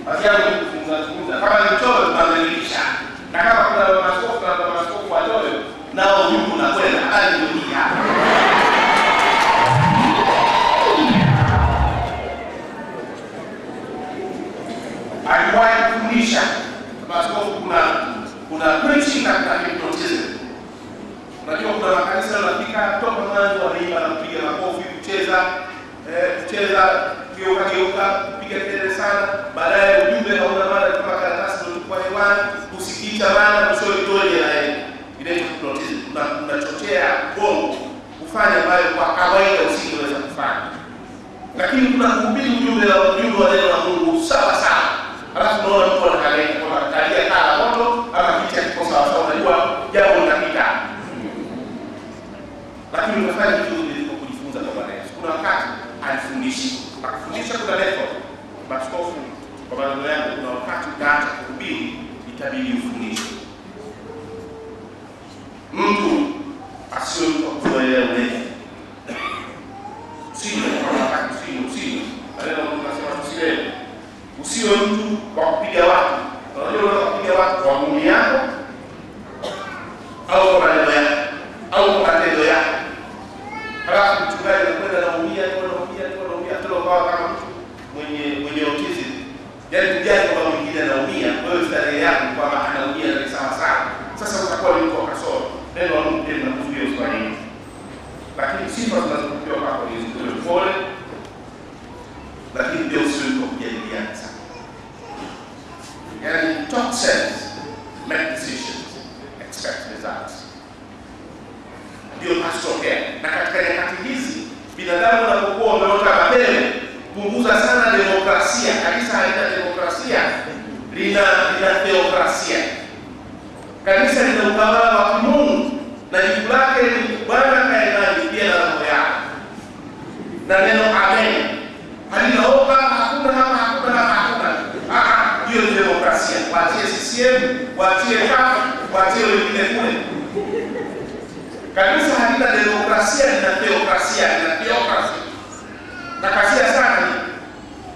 Basi hapo tunazungumza. Kama ni mtoe tunadhihirisha. Na kama kuna askofu watoe nao yuko na kwenda hadi dunia. Aliwahi kufundisha askofu kuna preaching na hypnotism. Unajua kuna makanisa yanafika toka mwanzo wanaimba na kupiga makofi, kucheza geuka, kupiga kelele sana, baadaye ujumbe hauna maana kama karatasi ndio kwa hewani, kusikita maana msio itoje na yeye. Ile hypnotism unachochea bongo kufanya ambayo kwa kawaida usingeweza kufanya. Lakini kuna kuhubiri ujumbe wa neno la Mungu sawa. Halafu unaona mtu anakalia kwa kalia kala moto ama kitu kiko sawa, unajua jambo linapita. Lakini unafanya kitu ili kujifunza kwa Bwana Yesu. Kuna wakati akifundisha kuna method. Askofu kwa maneno yangu kuna wakati utaacha kuhubiri, itabidi ufundishe. Mtu asiwe mtu kuzoea ulevi. Sio wakati sio. Maneno tunasema tusilewe. Usiwe mtu wa kupiga watu. Unajua kupiga watu kwa ngumi yako au kwa maneno yako au kwa matendo yako. Halafu mchungaji anakwenda anaumia kwa kama mtu mwenye autism. Yaani kujali kwa mwingine anaumia, wewe starehe yako kwamba anaumia ni sawa. Sasa utakuwa ni mtu wa kasoro. Neno la Mungu linakuzuia usifanye hivyo. Lakini sifa zinazokuwa kwako ni zile pole. Lakini ndio usiwe mtu kujadiliana sana. Yaani talk sense, make decisions, expect results. Ndio pasitokea. Na katika nyakati hizi binadamu wanapokuwa wameota mapema, punguza sana demokrasia. Kanisa halina demokrasia, lina theokrasia. Kanisa lina utawala wa Mungu na jibu lake ni Bwana kaenani pia na roho yako. Na neno amen. Halinaoka hakuna. Hiyo ni demokrasia. Waachie CCM, waachie kafu, waachie wengine kule. Kanisa halina demokrasia, lina theokrasia, na kasia sana.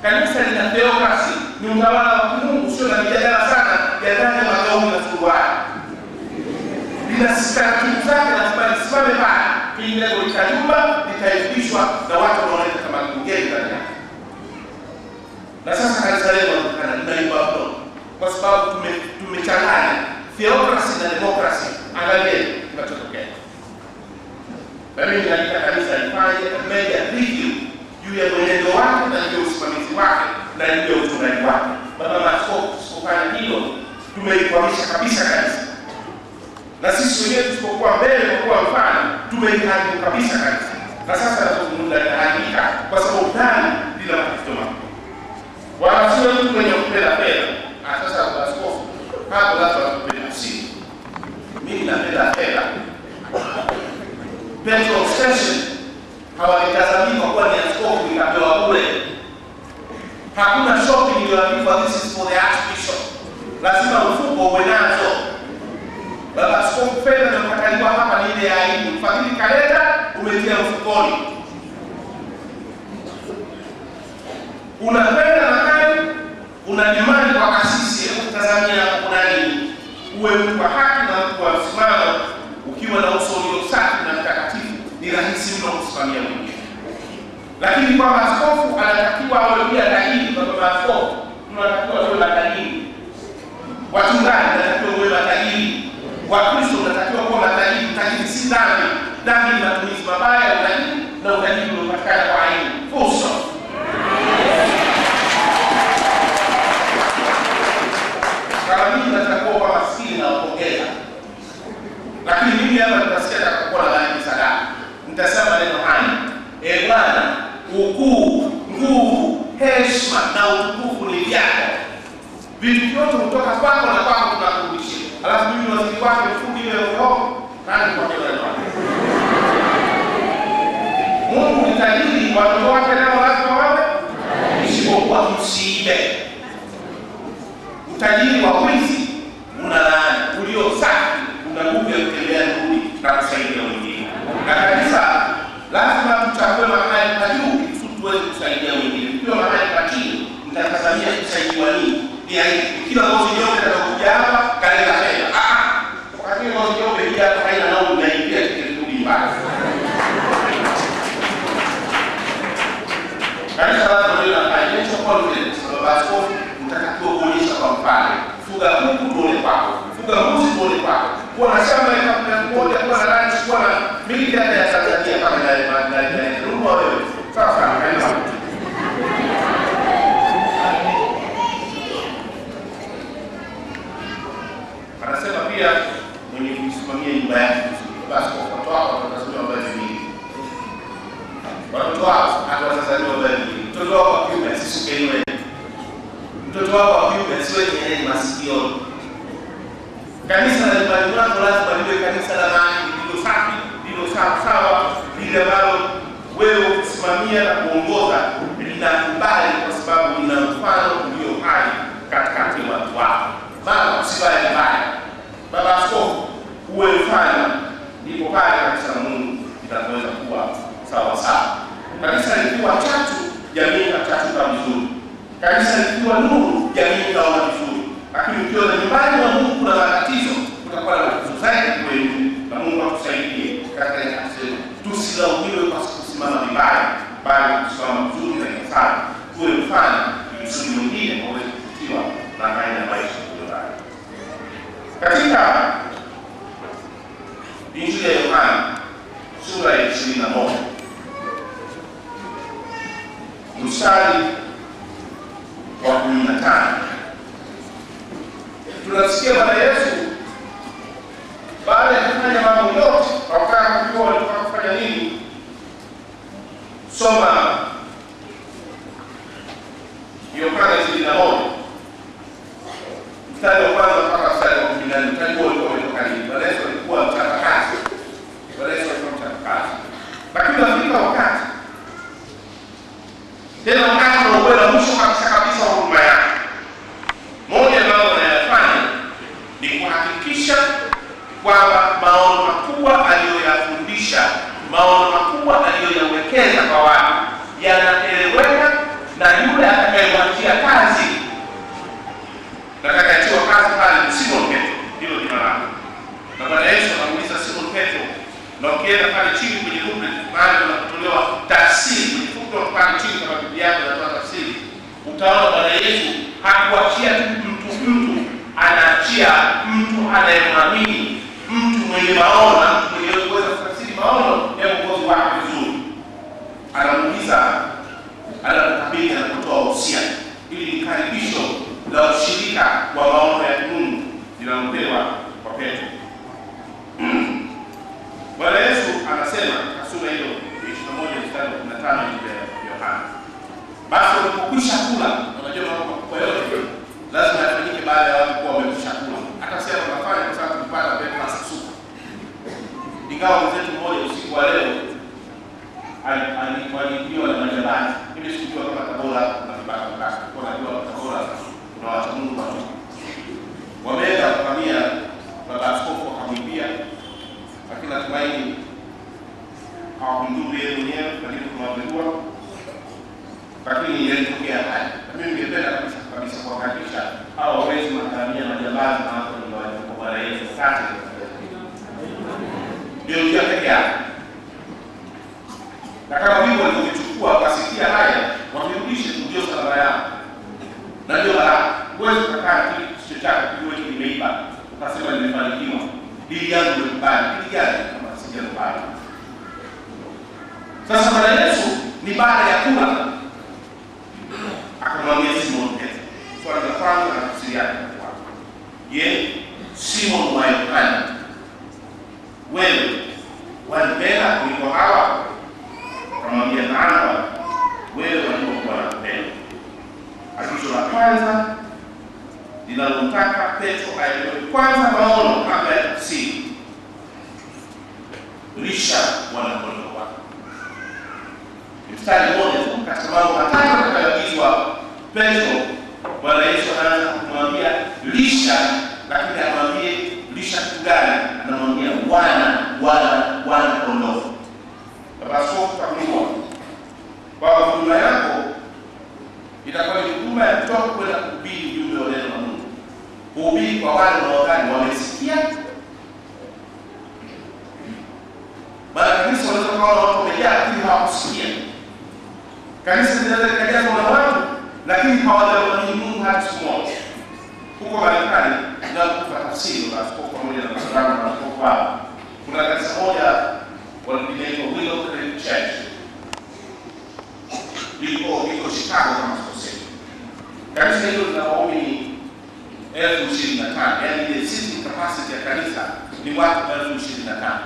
Kanisa lina theokrasia, ni utawala wa Mungu, sio na mijadala sana ya ndani ya magauni na suruali. Lina statuti zake na simame pale. Kiingia kwa jumba, litaifishwa na watu wanaoleta kama mgeni ndani. Na sasa kanisa leo linaiba hapo kwa sababu tumechanganya theocracy na democracy. Angalia kinachotokea. Mimi nilitaka kanisa lifanye media review juu Na sasa nazungumza na hakika kwa sababu ndani bila matatizo makubwa. Wala sio mtu mwenye kupenda fedha. Sasa askofu hapo lazima tupende msingi. Mimi napenda fedha. Petrol station hawalitazamii kwa kuwa ni askofu ikapewa bure. Hakuna shopping iliyoandikwa this is for the archbishop. Lazima mfuko uwe nazo. Baba askofu fedha inayokataliwa hapa ni ile ya aibu. Mfadhili kaleta umetia mfukoni. Unakwenda mahali unadimani kwa kasisi kutazamia kuna nini. Uwe mtu wa haki na mtu wa msimamo ukiwa na uso ulio safi na mtakatifu, ni rahisi mno kusimamia mwingine. Lakini kwa askofu anatakiwa awe pia tajiri. Kwa baba askofu tunatakiwa awe matajiri. Wachungaji wanatakiwa wawe matajiri. Wakristo wanatakiwa kuwa matajiri. Utajiri si dhambi. Dhambi ni matumizi mabaya ya utajiri na utajiri unaopatikana kwa aibu. Full stop. Kama mimi natakuwa kwa maskini na kupongeza. Lakini mimi hapa nitasikia nitakuwa na dhambi sadaka. Nitasema maneno haya. Bwana, ukuu, nguvu, heshima na utukufu ni vyako. Vitu vyote kutoka kwako na kwako tunakurudishia. Alafu mimi waziri wake mfundi ile roho nani kwa kile ndio. Mungu ni tajiri, watoto wake nao lazima wawe isipokuwa msiibe. Utajiri wa wizi una laana, ulio safi una nguvu ya kutembea nuru na kusaidia wengine. Na kanisa lazima tuchague mahali pa juu ili tuweze kusaidia wengine. Tukiwa mahali pa chini, mtatazamia kusaidiwa nini? Kila ngozi nyeupe atakuja hapa kaleta fedha. Wakati ngozi nyeupe hija hapa haina nao unaingia kitu mbaya. Kanisa lazima liwe na financial confidence. Baba askofu mtatakiwa kuonyesha kwa mfano. Fuga kuku tuone kwako. Fuga mbuzi tuone kwako. Kuwa na shamba ya kabla moja, kuwa na ranch, kuwa na milioni ya Tanzania kama na runua wewe. Sasa kanisa anasema pia mwenye kusimamia nyumba yake basi kwa watoto wako watazaliwa baba nyingi. Watoto wako watazaliwa baba nyingi. Mtoto wako wa kiume asisuke nywele. Mtoto wako wa kiume asiwe nyenye masikioni. Kanisa la nyumbani mwako lazima liwe kanisa la maadili, lilo safi, lilo sawa, lile ambalo wewe ukisimamia na kuongoza linakubali kwa sababu lina mfano ulio hai katikati ya watu wako. Baba usibaye mbaya. Baba askofu uwe mfano, ndipo pale kanisa la Mungu litaweza kuwa sawa sawa. Kanisa likiwa chachu, jamii itachachuka vizuri. Kanisa likiwa nuru, jamii itaona vizuri. Lakini ukiwa nyumbani mwa Mungu kuna matatizo, kutakuwa na matatizo zaidi kwenu. Na Mungu atusaidie katika kanisa. Tusilaumiwe kwa kusimama vibaya, bali kusimama vizuri na ifaa. Tuwe mfano ili kusudi mwingine aweze kuvutiwa na aina ya maisha tulionayo. Katika Injili ya Yohana sura ya 21 mstari wa 15 tunasikia Bwana Yesu baada ya kufanya mambo yote, wakati kujua walikuwa kufanya nini. Soma Yohana 21 mstari wa kwanza mpaka mstari wa 14. Mstari ulikuwa umetoka nini? Bwana Yesu alikuwa mchapakazi. Bwana Yesu alikuwa mchapakazi. Lakini unafika wakati tena wakati unaokwenda mwisho kabisa wa huduma yake. Moja ya mambo anayofanya ni kuhakikisha kwamba maono makubwa aliyoyafundisha, maono makubwa aliyoyawekeza kwa watu yanaeleweka na yule atakayemwachia kazi. Nataka achiwa kazi pale ni Simon Petro, hilo jina lake. Na Bwana Yesu anamuuliza Simon Petro, na ukienda pale chini kwenye pulpit mahali kunapotolewa tafsiri, ukifuta pale chini kama Biblia yako inatoa tafsiri, utaona Bwana Yesu hakuachia mtu, anaachia mtu anayemwamini, mtu mwenye maono, mtu mwenye uwezo wa kutafsiri maono ya uongozi wake vizuri. Anamuuliza, anakabidhi na kutoa usia ili karibisho la ushirika wa maono ya Mungu linampewa kwa Petro. Bwana Yesu anasema katika sura hiyo aliingiwa na majambazi. Mimi sikujua kama Tabora na vibaka. Kwa najua Tabora kuna watu Mungu watu. Wameenda kuvamia baba askofu wakamwibia, lakini natumaini hawakumdhuru yeye mwenyewe, lakini tunawapendua. Lakini ilitokea haya. Mimi ningependa kabisa kuhakikisha hao wawezi maharamia majambazi na watu wenye kwa Bwana Yesu kati. Ndio njia pekee yake. Na kama hivyo walivyochukua wakasikia haya, wavirudishe ndio salama yao. Na ndio huwezi kukaa kitu chako kiwe kimeiba, ukasema nimefanikiwa. Hili yangu nimekubali, hili gani kama sijakubali. Sasa Bwana Yesu ni baada ya kula akamwambia Simon Petro. Swali la kwanza na tafsiri yake kwa. Je, Simon wa Yohana, wewe wanipenda kuliko hawa? Akamwambia naam, wewe walipokuwa nakupenda. Agizo la kwanza linalomtaka Petro aelewe kwanza maono kabla ya tafsiri. Lisha wanakondoo wako. Mstari mmoja tu katika mambo matatu atakayoagizwa Petro, Bwana Yesu anaanza kumwambia lisha, lakini anamwambia lisha kitu gani? Anamwambia wana kondoo. Baba askofu takuwa kwa huduma yako itakuwa ni huduma ya kutoka kwenda kuhubiri ujumbe wa neno la Mungu. Kuhubiri kwa wale wanaodhani wamesikia. Baada kanisa wanaweza kuwa watu wamejaa lakini hawakusikia. Kanisa linaweza likajazwa na watu lakini hawajamwamini Mungu hata siku moja. Huko Marekani na kwa tafsiri na askofu pamoja na mashauri na askofu hapa. Kuna kanisa moja waliloitwa Willow Creek Church. Liko Chicago kama sikosei. Kanisa hilo lina waumini 25,000, yaani ile sitting capacity ya kanisa ni watu 25,000.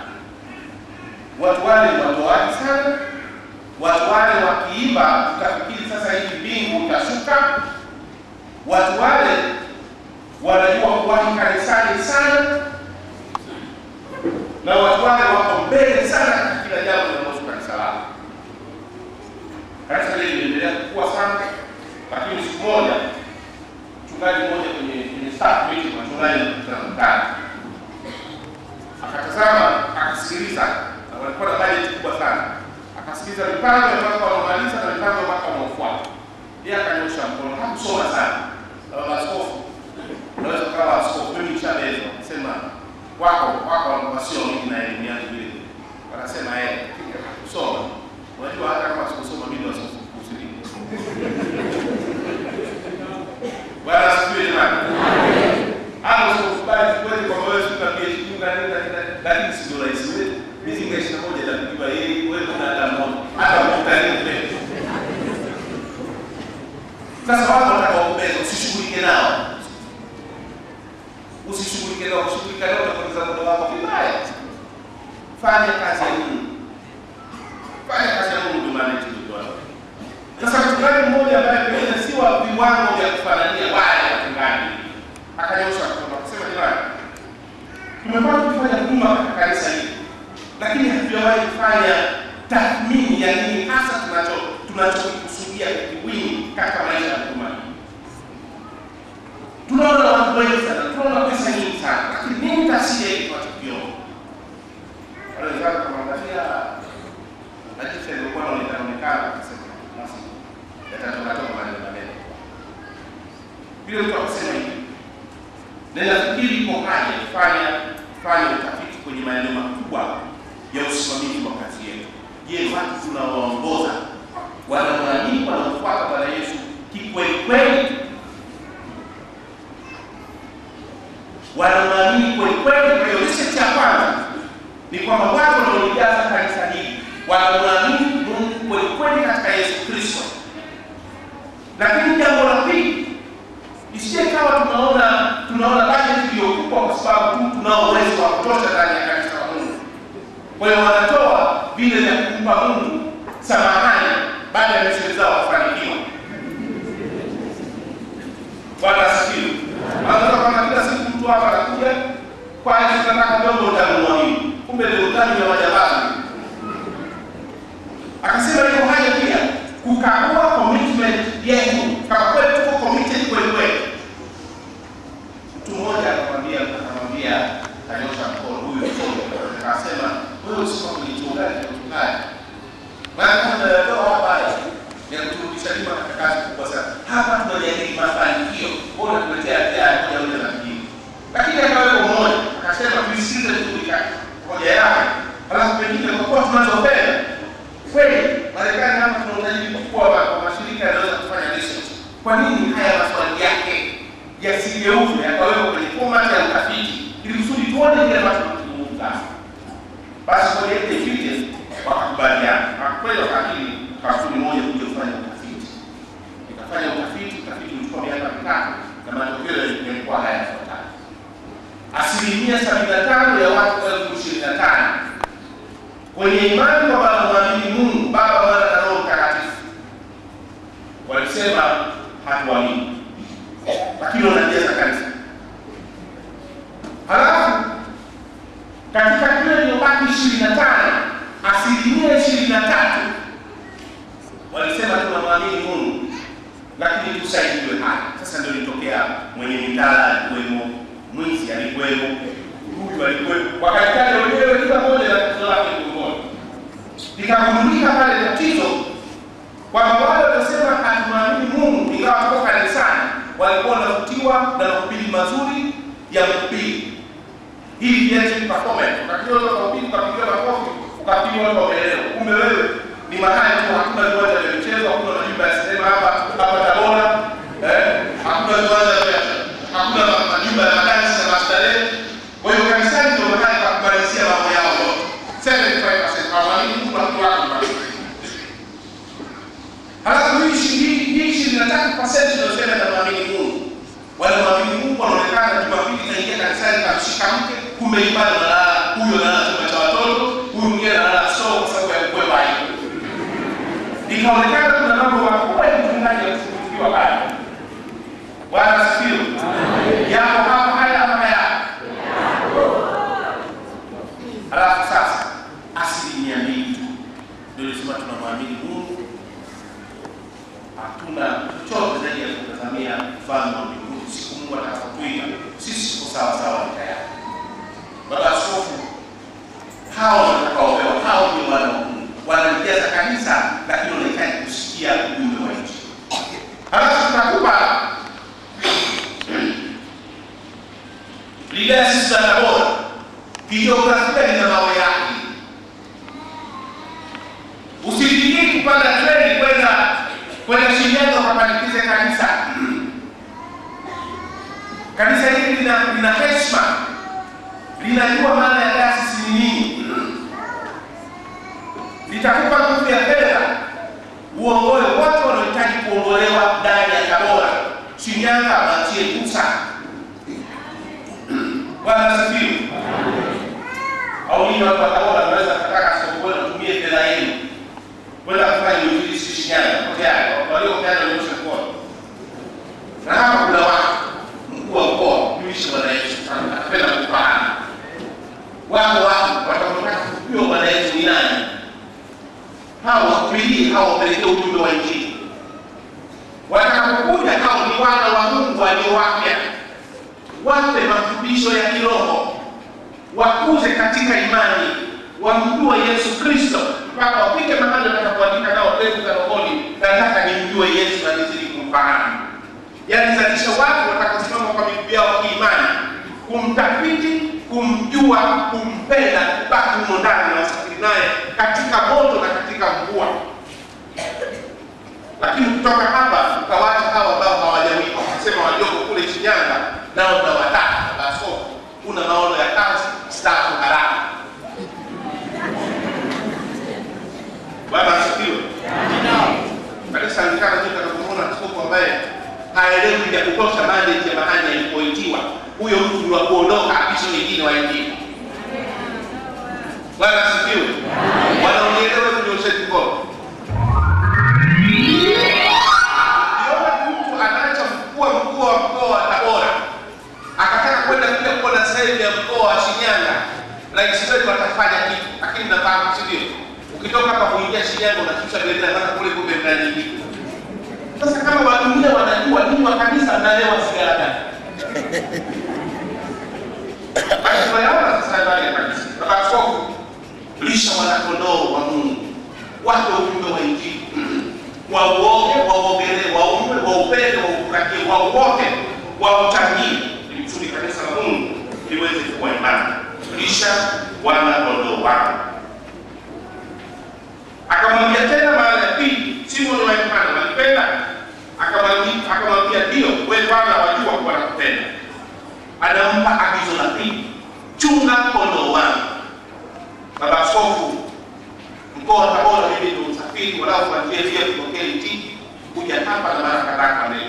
Watu wale ni watoaji sana. Watu wale wakiimba utafikiri sasa hivi mbingu itashuka. Watu wale wanajua kuwahi kanisani sana. Na watu wale wako mbele sana katika kila jambo linalohusu kanisa lao. Kanisa hili linaendelea kukua sana, lakini siku moja mchungaji mmoja kwenye staff meeting wa mchungaji mkutano akatazama, akasikiliza, na walikuwa na budget kubwa sana. Akasikiliza mipango ya mwaka unaomaliza na mipango ya mwaka unaofuata. Yeye akanyosha mkono, hakusoma sana. Baba askofu, unaweza kuwa askofu, mimi nishabeza, sema wako wasio mimi na elimu yangu vile. Wanasema yeye kusoma. Unajua hata kama sikusoma mimi askofu kusiri. Bwana asifiwe nani? Hapo sikubali kweli kwa wewe sikuwa PhD lakini sio rahisi wewe. Mizinga 21 ndio yeye wewe na Adamu. Hata mtani mbele. Sasa watu wanataka kumbeza, usishughulike nao. Usishughulike nao, usishughulike nao kwa sababu muda wako vibaya. Fanya kazi ya Mungu. Fanya kazi ya Mungu maana ndio. Sasa mchungaji mmoja ambaye pengine si wa viwango vya kufanania wale wachungaji akanyosha kwa kusema jamani, tumepata kufanya huduma katika kanisa hili, lakini hatujawahi kufanya tathmini ya nini hasa tunachokusudia kiwini katika maisha ya huduma hii. Tunaona watu wengi sana, tunaona pesa nyingi sana, lakini nini tafsiri hii kwa tukio? Wale watu wanaangalia na jinsi ilikuwa inaonekana kusema basi yatatoka maneno. Bila mtu akisema hivi. Ninafikiri kwa haja fanya utafiti kwenye maeneo makubwa ya usimamizi wa kazi yetu. Je, watu tunawaongoza wanamwamini wanaofuata Bwana Yesu kikweli kweli? Wanamwamini kweli kweli? Kwa hiyo research ya kwanza ni kwamba watu wanaojaza kanisa hili wanamwamini Mungu kweli kweli katika Yesu Kristo. Lakini jambo la pili, isije kama tunaona budget iliyokubwa kwa sababu tunao uwezo wa kutosha ndani ya kanisa la Mungu. Kwa hiyo wanatoa vile vya kumpa Mungu samahani baada ya misheni zao kufanikiwa. Bwana asifiwe. Anataka kama kila siku mtu hapa anakuja kwa ajili tunataka ndogo utamwamini. Kumbe ndio utani wa majabali. tunayotoa hapa ya kuturudisha nyuma katika kazi kubwa sana. Hapa tunajadili mafanikio. Bora tuletea moja moja na nyingine. Lakini akawepo mmoja akasema tuisikize vizuri hoja yake. Halafu pengine kwa kuwa tunazopenda kweli Marekani hapa tuna utajiri mkubwa wa mashirika yanaweza kufanya research. Kwa nini haya maswali yake yasigeuzwe yakawepo kwenye format ya utafiti ili kusudi tuone kile ambacho tunazungumza? Basi kwa hiyo tafiti wakakubaliana. Kweli wakati kampuni moja kuja kufanya utafiti. Ikafanya utafiti ulikuwa miaka 5 na matokeo yalikuwa haya yafuatayo. 75% ya watu 25,000 kwenye imani kwamba wanamwamini Mungu Baba, Mwana na Roho Mtakatifu walisema hatuamini, lakini wanajaza kanisa. Halafu katika kile iliyobaki 25, 23% walisema tunamwamini Mungu lakini tusaidiwe haya. Sasa ndio ilitokea mwenye mitala alikuwemo, mwizi alikuwemo, huyu alikuwemo, wakataja wenyewe kila mmoja na tatizo lake mmoja. Likagundulika pale tatizo kwamba wale wanasema hatumwamini Mungu ingawa wako kanisani walikuwa wanavutiwa na mahubiri mazuri ya mhubiri. Hii ni performance. Ukakiona mahubiri ukapigiwa makofi, ukapigiwa watu wameelewa. Kumbe wewe ni mahali tu hakuna viwanja vya michezo, hakuna majumba ya sinema hapa Tabora, hakuna viwanja vya hakuna majumba ya madansi na mastarehe. Kwa hiyo kanisani ndio mahali pa kubalisia mambo yao yote. 75% hawaamini Mungu na watu wake. Halafu hii 23% ndio sema na maamini Mungu. Wale maamini Mungu wanaonekana Jumapili kaingia kanisani kamshika mke, kumbe ibada na huyo na chumba cha watoto, huyu mwingine analala soo kwa sababu ya kubeba hiyo. Inaonekana kuna mambo makubwa ya mchungaji ya kushughulikiwa pale. Bwana asifiwe. Yapo hapa haya ama haya? Halafu sasa 2% ndio sema tunamwamini Mungu. Hatuna chochote zaidi ya kutazamia ufalme wa mbinguni. Siku Mungu atakapotuita sisi tuko sawa sawa tayari. Baba askofu hao watakaopewa hao ndio wana Mungu. Wanajaza kanisa lakini wanahitaji kusikia ujumbe wa nchi. Halafu tunakupa Lida sisi za Tabora. Kijiografia ina mawe yake. Usifikiri kupanda treni kwenda Shinyanga kupandikiza kanisa. Kanisa hili lina heshima. Linajua maana ya taasisi ni nini. Litakupa nguvu ya fedha uongoe watu wanaohitaji kuongolewa ndani ya Tabora. Shinyanga waachie Musa. Bwana asifiwe. Au ni watu wa Tabora wanaweza kutaka soko kutumia fedha yenu kwenda kufanya uinjilisti Shinyanga. Walio tayari wamesha kwa. Na hapa kuna watu mkuu wa mkoa yuishi Bwana Yesu anapenda kufahamu. Watu watakwenda kujua Bwana Yesu ni nani. Hao wahubiri hao wapelekea ujumbe wa Injili. Watakapokuja hao ni wana wa Mungu walio wapya. Wape mafundisho ya kiroho. Wakuze katika imani. Wamjue Yesu Kristo. Mpaka wapike mahali watakapoandika nao mbegu za rohoni. Nataka nimjue Yesu na nizidi kumfahamu. Yaani zalisha watu watakaosimama kwa miguu yao kiimani. Kumtafiti, kumjua, kumpenda, kubaki humo ndani na wasafiri naye katika moto na katika mvua. Lakini kutoka hapa ukawacha hawa ambao hawajawika kusema walioko kule Shinyanga nao tunawataka basi kuna maono ya kazi staafu haraka. Bwana asifiwe. Kanisa alikana ndio tunapoona askofu ambaye haelewi ya kutosha mandate ya mahali alipoitiwa. Huyo mtu ni wa kuondoka apisho wengine waingie. Bwana asifiwe. Wanaonielewa ndio sheti kwa. Mtu anaacha mkuu wa mkoa wa Tabora akataka kwenda kuja kuona sehemu ya mkoa wa Shinyanga. Rais wetu atafanya kitu, lakini nafahamu sio. Ukitoka hapa kuingia Shinyanga unashusha bendera mpaka kule kumbe ndani nyingine. Sasa kama watu wengine wanajua nini wa kanisa analewa sigara gani? Basi tunaona sasa ndani ya kanisa. Baba askofu lisha wana kondoo wa Mungu. Watu ujumbe wa Injili. waupende, waufurakie, wauote, wautangie, ili kusudi kanisa la Mungu liweze kuwa imara. Lisha wana kondoo wako. Akamwambia tena mara ya pili, Simoni wa Yohana, walipenda? Akamwambia ndio, wewe Bwana wajua kuwa nakupenda. Anampa agizo la pili, chunga kondoo wangu. Baba Askofu mkoa wa Tabora, mimi ndio msafiri walau kwa njia ya kutokea Itigi kuja hapa na mara kadhaa kwa leo.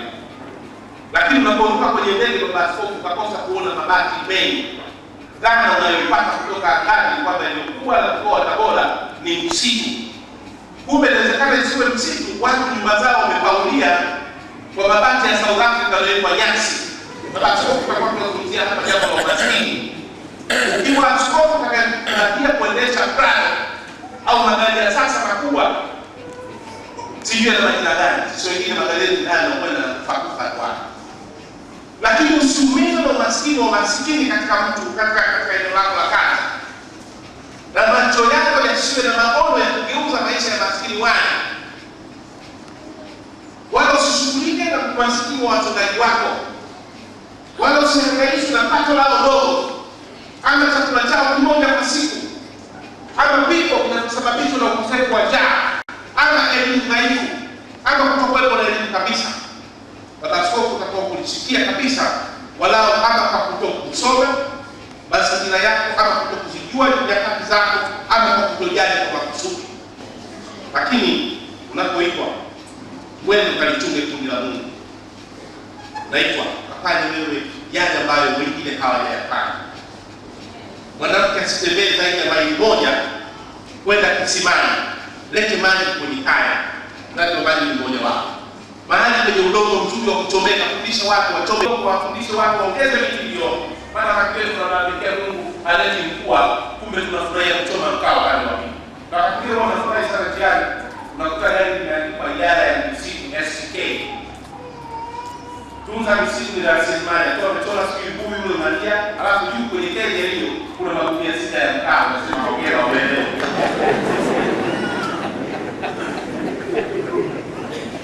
Lakini unaporuka kwenye ndege Baba Askofu ukakosa kuona mabati mengi. Dhana unayopata kutoka angani kwamba eneo kubwa la mkoa wa Tabora ni msitu. Kumbe inawezekana isiwe msitu, watu nyumba zao wamepaulia kwa mabati ya South Africa yaliyowekwa nyasi. Baba Askofu kwa tunazungumzia hapa jambo la umaskini. Ukiwa askofu utakayetarajia kuendesha Prado au magari ya sasa makubwa, sijui na majina gani, sio wengine magari ndani kwenda kufakufa kwa. Lakini usiumizwe na umaskini wa maskini katika mtu katika eneo lako la kazi. Na macho yako yasiwe na maono ya kugeuza maisha ya maskini wale. Wala usishughulike na umaskini wa wachungaji wako. Wala usihangaishwe na pato lao dogo. Ama chakula chao kimoja kwa siku. Ama vifo vinasababishwa na ukosefu wa njaa. Ama elimu dhaifu. Ama kutokuwepo na elimu kabisa. Baba Askofu utakuwa kulisikia kabisa, walau ama kwa kutokusoma mazingira yako, ama kutokuzijua nyakati zako, ama kwa kutojali kwa makusudi. Lakini unapoitwa wewe ukalichunge kundi la Mungu. Naitwa afanye wewe yale ambayo wengine hawajayafanya. Mwanamke asitembee zaidi ya maili moja kwenda kisimani, lete maji kwenye kaya, ndio maji ni mmoja wapo. Mahali kwenye udongo mzuri wa kuchomeka, kufundisha watu wachome, wafundishe watu waongeze miti hiyo. Maana hakika tunamwambia Mungu alete mvua, kumbe tunafurahia kuchoma mkaa pale wapi. Na hakika wanafurahi sana tayari. Unakuta gari limeandikwa idara ya misitu SK. Tunza misitu ni rasilimali. Kwa umechora siku huyu yule Maria, alafu juu kwenye keje hiyo kuna magunia 6 ya mkaa, unasema hongera wewe.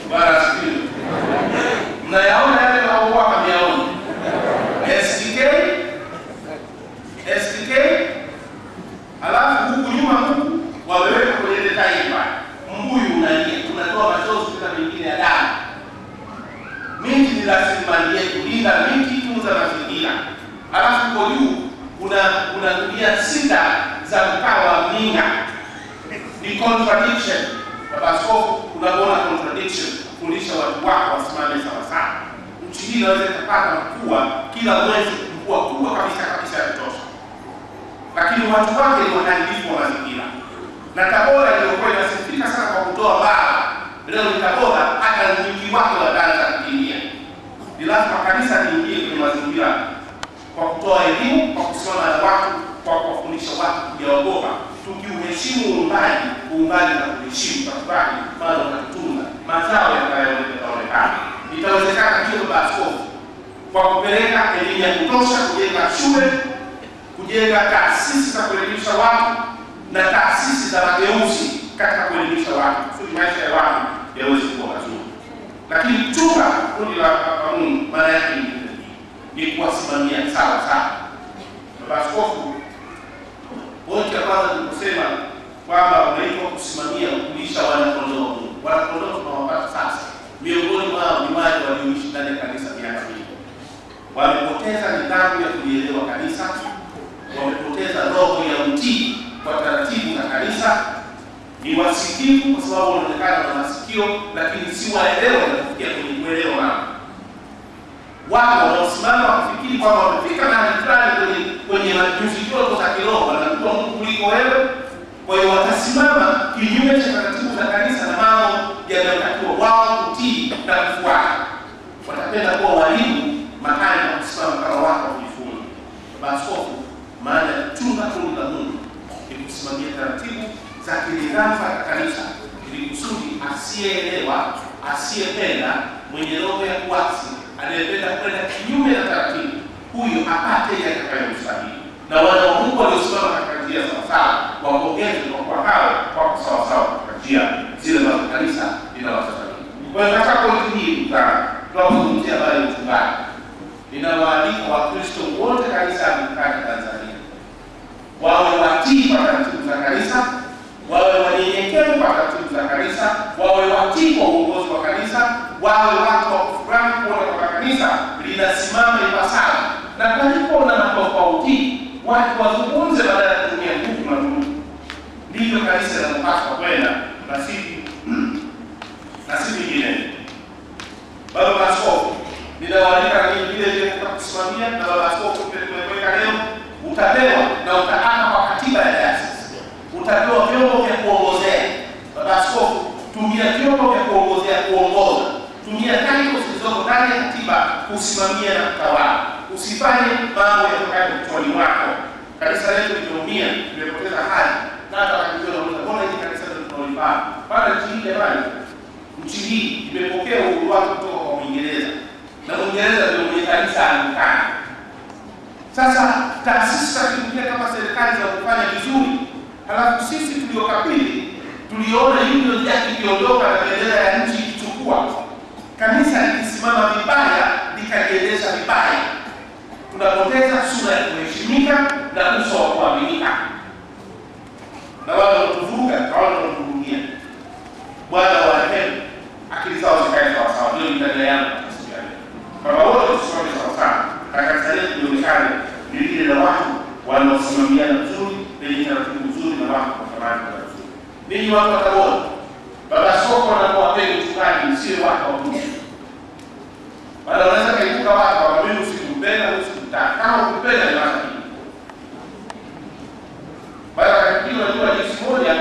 Bwana asifiwe. Mnayaona yale maua hamyaoni? STK, alafu huku nyuma huku wameweka kwenye ile taifa. Mbuyu unalia, tunatoa machozi kila mingine ya damu. Miti ni rasilimali yetu, linda miti, tunza mazingira. Alafu huko juu kuna dunia 6 za mkaa wa mninga. Ni contradiction. Baba Askofu, unaona contradiction, fundisha watu wako wasimame sawa sawa. Nchi hii inaweza kupata mkua kila mwezi, mkua kubwa kabisa ya kutosha. Lakini watu wake ni waharibifu wa mazingira. Na Tabora ilikuwa inasifika sana kwa kutoa baa. Leo ni Tabora hata mji wake wataanza kuingia. Ni lazima kanisa liingie kwenye mazingira kwa kutoa elimu, kwa kusimama na watu, kwa kuwafundisha watu kujaogopa. Tukiuheshimu uumbaji na kuheshimu tafadhali bado tunatunza mazao yatakayoonekana. Itawezekana hiyo Baba Askofu kwa kupeleka elimu ya kutosha, kujenga shule, kujenga taasisi za kuelimisha watu na taasisi za mageuzi katika kuelimisha watu, kusudi maisha ya watu yaweze kuwa mazuri. Lakini chunga kundi la Mungu maana yake ni kuwasimamia sawa sawa. Baba Askofu, wote kwanza nikusema kwamba unaitwa kusimamia kulisha wanakondoo. Wanakondoo tunawapata sasa. Miongoni mwao ni wale walioishi ndani ya kanisa miaka mingi. Wamepoteza nidhamu ya kulielewa kanisa, wamepoteza roho ya utii kwa taratibu za kanisa. Ni wasikivu kwa sababu wanaonekana na masikio, lakini si waelewa na kufikia kwenye kuelewa mambo. Wao wanaosimama wakifikiri kwamba wamefika mahali fulani kwenye majuzi joto za kiroho, wanajua Mungu kuliko wewe. Kwa hiyo watasimama kinyume cha taratibu za kanisa na mambo yanayotakiwa wao kutii na kufuata. Watapenda kuwa walimu mahali na kusimama kama wako kujifunza. Baba Askofu, maana ya chunga kundi la Mungu ni kusimamia taratibu za kinidhamu za kanisa, ili kusudi asiyeelewa, asiyependa, mwenye roho ya kuasi, anayependa kwenda kinyume na taratibu, huyo apate yatakayomstahili. Na wana wa Mungu waliosimama katika njia sawasawa wapongezwe kwa hao kwa sawasawa katika njia zile za kanisa linawataka. Kwa hiyo katika pointi hii tunazungumzia habari ya uchungaji. Ninawaalika Wakristo wote kanisa Anglikana Tanzania wawe watii kwa taratibu za kanisa, wawe wanyenyekevu kwa taratibu za kanisa, wawe watii kwa uongozi wa kanisa, wawe watu wa kufurahi kuona kwamba kanisa linasimama ipasavyo, na palipo na matofauti watu wazungumze badala ya kutumia nguvu na vurugu. Ndivyo kanisa linapaswa kwenda na si vingine. Baba Askofu, ninawaalika ninyi vile vile kusimamia, na Baba Askofu tumeweka leo, utapewa na utaapa kwa katiba ya dayosisi. Utapewa vyombo vya kuongozea. Baba Askofu, tumia vyombo vya kuongozea, kuongoza. Tumia kanuni zilizoko ndani ya katiba kusimamia na kutawala. Usifanye mambo yatokayo kichwani mwako. Kanisa letu limeumia, limepoteza hali. Na hata wakati wanauliza, mbona hili kanisa letu tunalifanya? Bado nchi hii jamani, nchi hii imepokea uhuru wake kutoka kwa Uingereza. Na Uingereza ndio mwenye kanisa Anglikana. Sasa taasisi za kidunia kama serikali za kufanya vizuri, halafu sisi tuliokabili tuliona Union Jack ikiondoka na bendera ya nchi ikichukua, kanisa likisimama vibaya likajiendesha vibaya, tunapoteza sura ya kuheshimika na uso wa kuaminika, na wale wanatuvuruga na wale wanatuvurugia. Bwana wa rehema, akili zao zikae sawa sawa. Ndio nitaendelea yangu kwa wote tusimame sawa sawa, na kanisa letu lionekane ni lile la watu wanaosimamiana vizuri, lenye taratibu nzuri na watu kwa thamani nzuri. Ninyi watu wa Tabora, Baba Askofu anapowapenda uchungaji msiwe watu wa Mungu. Bado unaweza kaibuka watu wa mimi usikumpenda au usikutaka. Kama ukupenda ni watu hii. Bado kakijua ni jinsi moja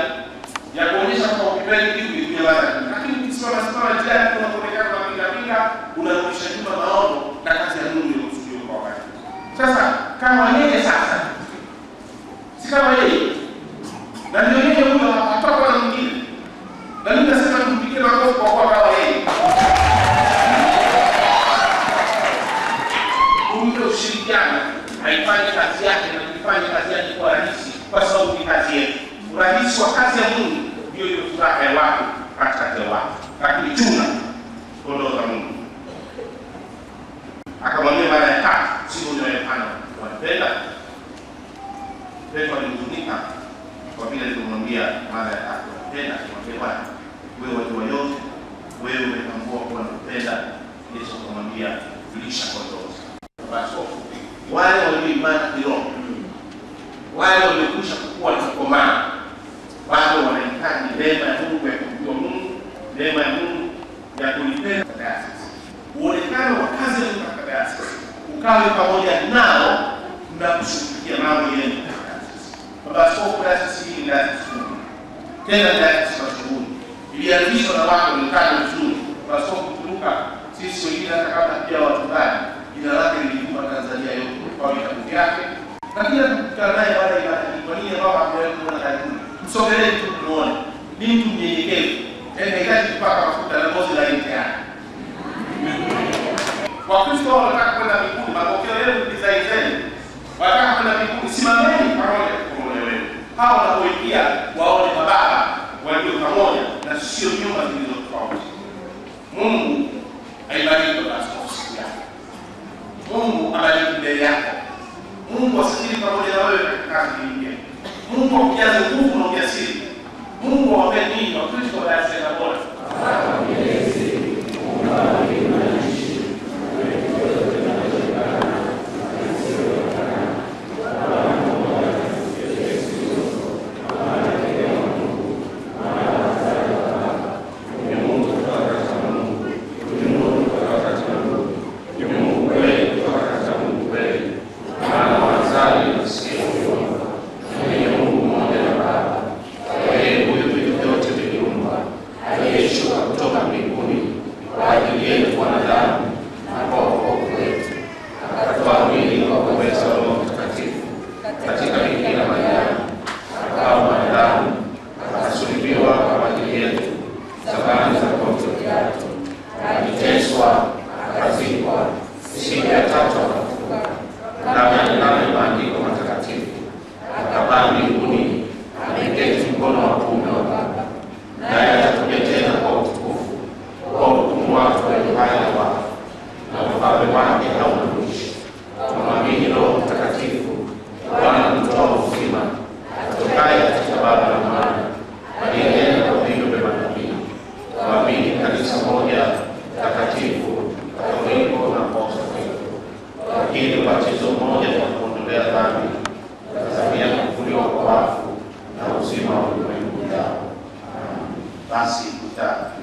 ya kuonyesha kwamba ukipenda kitu ni kunyamaza. Lakini ukisimama njia kuna kuonekana na pinga unarudisha nyuma maono na kazi ya Mungu iliyokusudiwa kwa wakati. Sasa kama yeye sasa si kama yeye na ndio yeye huyo hatakuwa na mwingine. Na mimi nasema tumpigie makofi kwa kuwa kama yeye. Huyo ushirikiano haifanyi kazi yake na kufanya kazi yake kwa rahisi, kwa sababu ni kazi yetu. Urahisi wa kazi ya Mungu ndio ile furaha ya watu katikati ya watu. Lakini chuna kondoo za Mungu. Akamwambia mara ya tatu, sio ndio Yohana wanapenda. Petro alihuzunika kwa vile alimwambia mara ya tatu wanapenda, akamwambia Bwana, wewe wajua yote, wewe umetambua kuwa nakupenda. Yesu akamwambia lisha kondoo. Basi wale walio imani kiroho, wale waliokwisha kukua na kukomaa, bado wanahitaji neema ya Mungu ya kumjua Mungu, neema ya Mungu ya kulipenda dayosisi. Uonekano wa kazi ya katika dayosisi, ukawe pamoja nao na kushughulikia mambo yenu katika dayosisi. Baba Askofu, dayosisi hii ni dayosisi kubwa, tena dayosisi mashuhuri, ilianzishwa na watu waliokana vizuri. Baba Askofu, kumbuka sisi wengine hata kama pia wachungaji, jina lake lilikuwa Tanzania yote kwa vitabu vyake, na kila tukutana naye baada ya ibada hii, kwa nini baba hakuwahi kuona karibuni? Msogelee tu tuone, ni mtu mnyenyekevu, anahitaji kupaka mafuta na ngozi la yake. Wakristo wanataka kwenda mbinguni, mapokeo yenu ni zaidi. Wanataka kwenda mbinguni, simameni pamoja kwa moyo wenu. Hao wanapoingia waone mababa walio pamoja na sio nyumba zilizo tofauti. Mungu aibariki Baba Askofu siku yako. Mungu abariki mbele yako. Mungu asikili pamoja na wewe katika kazi hii. Mungu akujaze nguvu na ujasiri. Mungu awape ninyi Wakristo wa dayosisi ya Tabora. Mkono wa kuume wa Baba, naye atakuja tena kwa utukufu, kwa naamini kanisa moja takatifu, Katoliki na Apostoliki, lakini ubatizo mmoja wa kuondolea dhambi, tazamia kufufuliwa kwa wafu na uzima wa ulimwengu ujao. Basi tutaki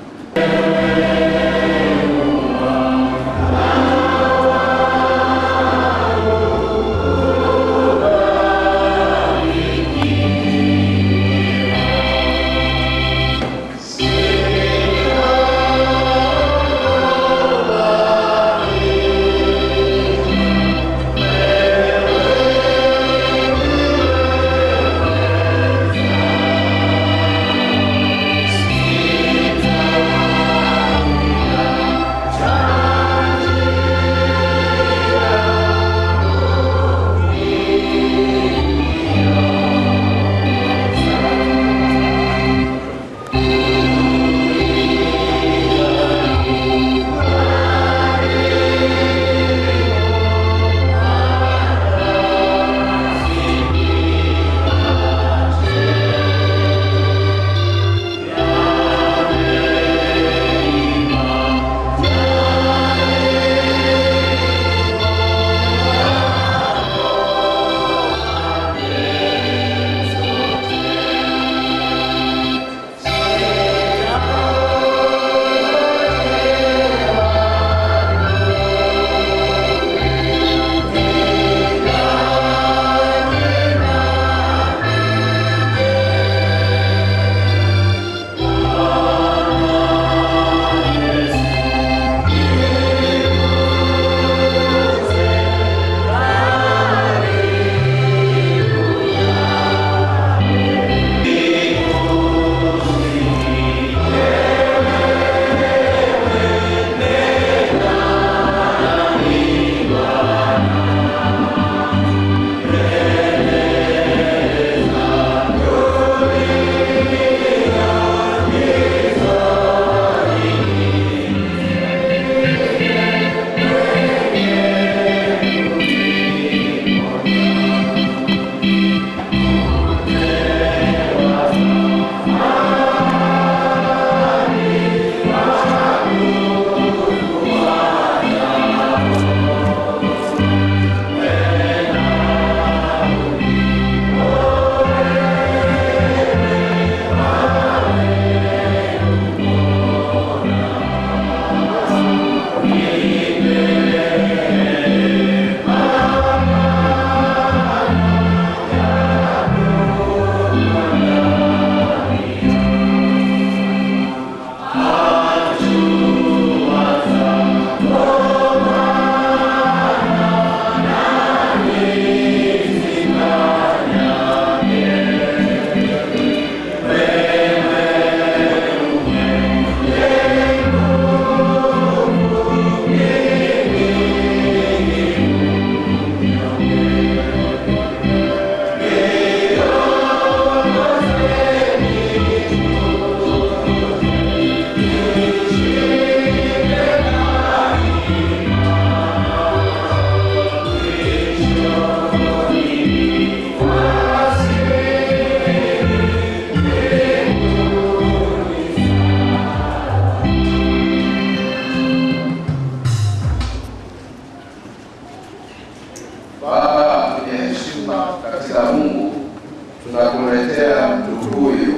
tunakuletea mtu huyu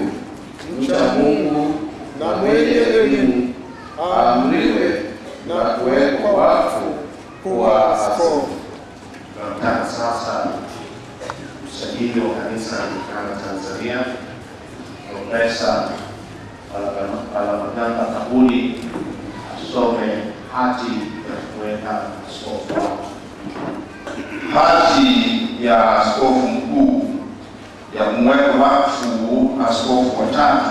mcha Mungu na mwenye elimu, aamriwe na kuwekwa wakfu kuwa askofu. Tunataka sasa msajili wa kanisa Anglikana Tanzania Profesa Palamagamba Kabudi asome hati ya kuweka askofu. Hati ya askofu mkuu ya kumweka wakfu askofu watatu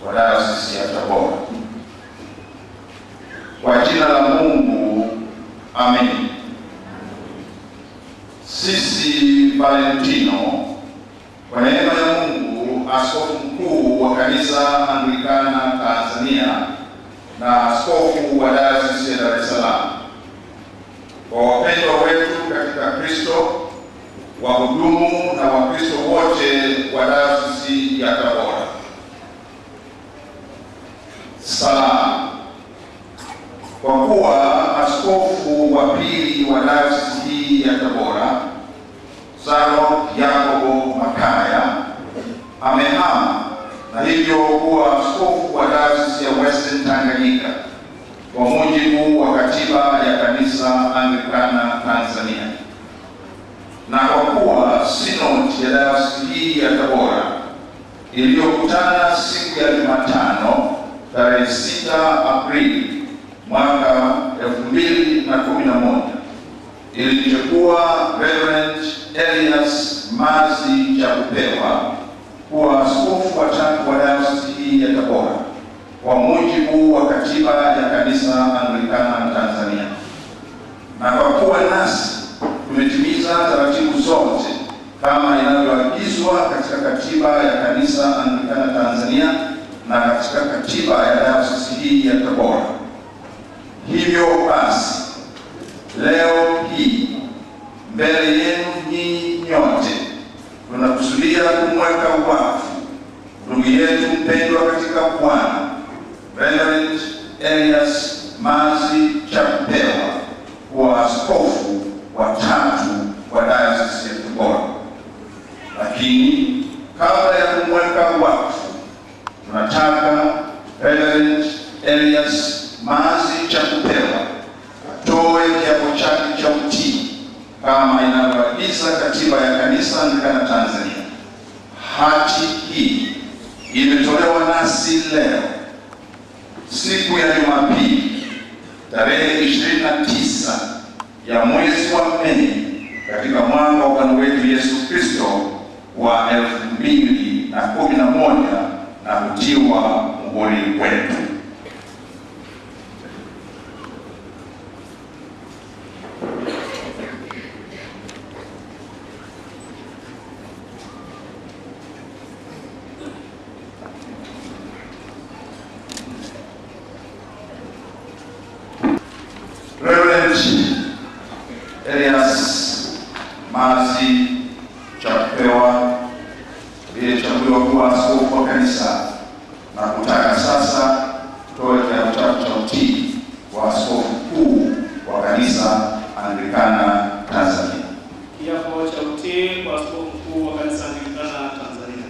wa Dayosisi ya Tabora. Kwa jina la Mungu, amen. Sisi Valentino, kwa neema ya Mungu, askofu mkuu wa kanisa Anglikana Tanzania na askofu wa Dayosisi ya Dar es Salaam, kwa wapendwa wetu katika Kristo, wahudumu na Wakristo wote wa Dayosisi ya Tabora, salamu. Kwa kuwa askofu wa pili wa dayosisi hii ya Tabora, Saro Yakobo Makaya, amehama na hivyo kuwa askofu wa dayosisi ya Western Tanganyika kwa mujibu wa katiba ya Kanisa Anglikana Tanzania. Na kwa kuwa sinodi ya dayosisi hii ya Tabora iliyokutana siku ya Jumatano tarehe 6 Aprili mwaka 2011 ilichukua Reverend Elias Mazi Chakupewa kuwa askofu wa tatu wa dayosisi hii ya Tabora kwa mujibu wa katiba ya Kanisa Anglikana Tanzania. Na kwa kuwa nasi tumetimiza taratibu zote kama inavyoagizwa katika katiba ya Kanisa Anglikana Tanzania na katika katiba ya dayosisi hii ya Tabora, hivyo basi leo hii mbele yenu nyinyi nyote tunakusudia kumweka wakfu ndugu yetu mpendwa katika Bwana Reverend Elias Mazi Chakupewa kuwa askofu wa tatu wa dayosisi ya Tabora. Lakini kabla ya kumweka wakfu, tunataka Reverend Elias Mazi Chakupewa atoe kiapo chake cha utii kama inavyoagiza katiba ya Kanisa Anglikana Tanzania. Hati hii imetolewa nasi leo siku ya Jumapili tarehe 29 ya mwezi wa Mei katika mwaka wa Bwana wetu Yesu Kristo wa 2011 na kutiwa muhuri wetu. Reverend Elias Mazi Chakupewa aliyechaguliwa kuwa askofu wa kanisa na kutaka sasa kutoa kiapo chake cha utii wa askofu mkuu wa Kanisa Anglikana Tanzania. Kiapo cha utii kwa askofu mkuu wa Kanisa Anglikana Tanzania.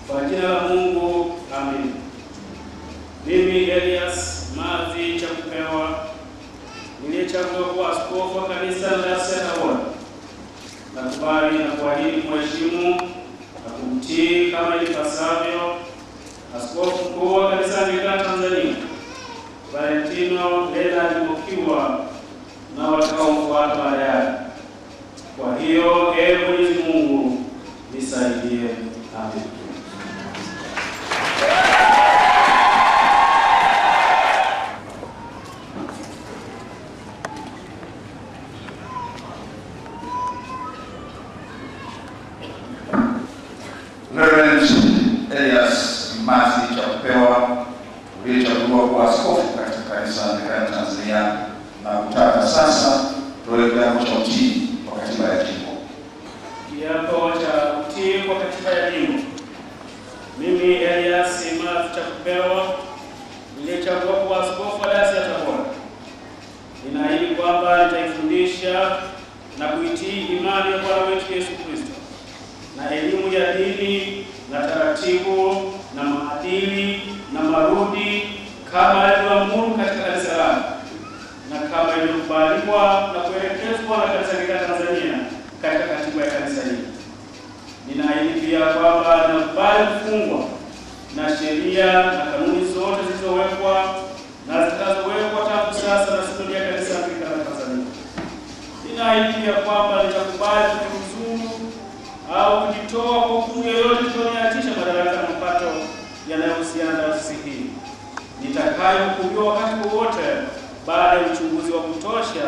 Kwa jina la Mungu, amen. Mimi Elias Mazi Chakupewa niliyechaguliwa kuwa askofu wa kanisa la Tabora, nakubali na kuahidi kuheshimu na kumtii kama ilipasavyo askofu mkuu wa Kanisa Anglikana Tanzania Valentino Leonard Mokiwa na watakaomfuata baada yake. Kwa hiyo, ee Mwenyezi Mungu nisaidie. Amen. Reverend Elias Mazi Chakupewa uliyechaguliwa kuwa askofu katika Kanisa Anglikana Tanzania na kutaka sasa tutoe kiapo cha utii kwa katiba ya jimbo. Kiapo cha utii kwa katiba ya jimbo. Mimi Elias Mazi Chakupewa niliyechaguliwa kuwa askofu wa dayosisi ya Tabora, ninaahidi kwamba nitaifundisha na kuitii imani ya Bwana wetu Yesu Kristo na elimu ya dini na taratibu na maadili na marudi kama yalivyoamuru katika kanisa lake na kama ilivyokubaliwa na kuelekezwa na Kanisa Anglikana Tanzania katika katiba ya kanisa hili. Ninaahidi pia kwamba nakubali kufungwa na sheria na kanuni zote zilizowekwa na zitakazowekwa tangu sasa na sinodi ya Kanisa Anglikana Tanzania. Ninaahidi pia kwamba nitakubali kujiuzulu au kujitoa kwa hukumu yoyote itakayoatisha madaraka na mapato yanayohusiana na dayosisi hii, nitakayohukumiwa wakati wowote baada ya uchunguzi wa kutosha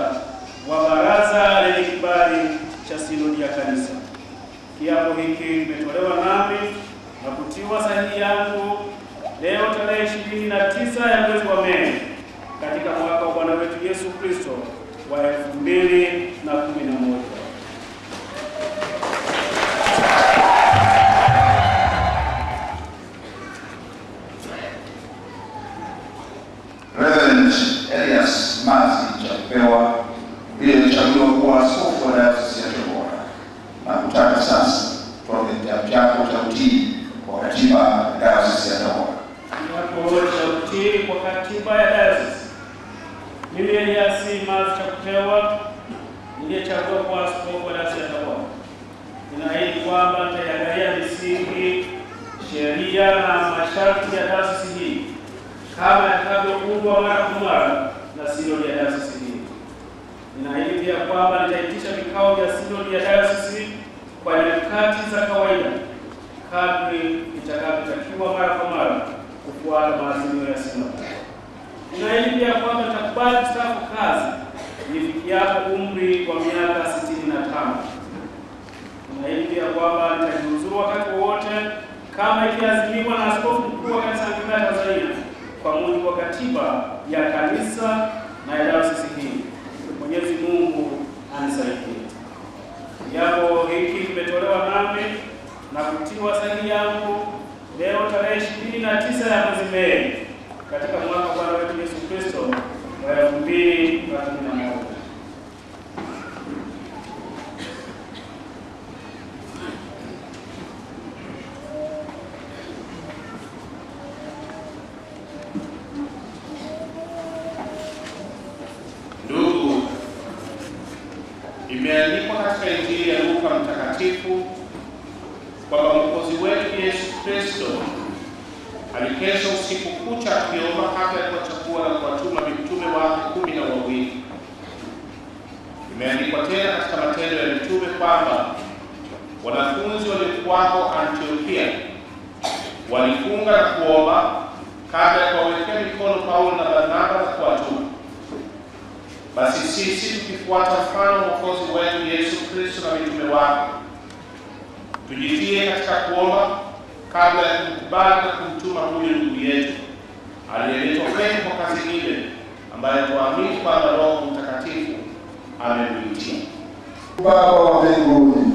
wa baraza lenye kibali cha sinodi ya kanisa. Kiapo hiki kimetolewa nami na kutiwa sahihi yangu leo tarehe 29 ya mwezi wa Mei katika mwaka wa Bwana wetu Yesu Kristo wa 2011. Reverend utii kwa katiba ya dayosisi. Mimi Elias Mazu Chakupewa niliyechagua kuwa askofu wa dayosisi ya Tabora, ninaahidi kwamba nitaiangalia misingi, sheria na masharti ya dayosisi hii kama yatakavyoundwa mara kwa mara na sinodi ya dayosisi hii. Ninaahidi pia kwamba nitaitisha vikao vya sinodi ya dayosisi kwa nyakati za kawaida kadri itakavyotakiwa mara kwa mara kufuata maazimio ya sinodi. Ninaahidi pia kwamba nitakubali kustaafu kazi nifikiapo umri wa miaka 65. Ninaahidi pia kwamba nitajiuzuru wakati wowote kama ikiazimiwa na askofu mkuu wa Kanisa Anglikana Tanzania kwa mujibu wa katiba ya kanisa na ya dayosisi hii. Mwenyezi Mungu anisaidie. Jambo hiki kimetolewa nami na kutiwa sahihi yangu leo tarehe 29 ya mwezi Mei katika mwaka wa Bwana wetu Yesu Kristo wa 2021. Ndugu, imeandikwa katika Injili ya Luka Mtakatifu kwamba Mwokozi wetu Yesu Kristo alikesha usiku kucha akiomba kabla ya kuwachagua na kuwatuma mitume wake 12. Imeandikwa tena katika Matendo ya Mitume kwamba wanafunzi waliokuwako Antiokia walifunga na kuomba kabla ya kuwawekea mikono Paulo na Barnaba na kuwatuma. Basi sisi tukifuata mfano wa Mwokozi wetu Yesu Kristo na mitume wake, tujitie katika kuomba kabla ya kumkubali na kumtuma huyu ndugu yetu aliyeletwa kwetu kwa kazi ile ambaye tuamini kwamba Roho Mtakatifu amemwitia. Baba wa mbinguni,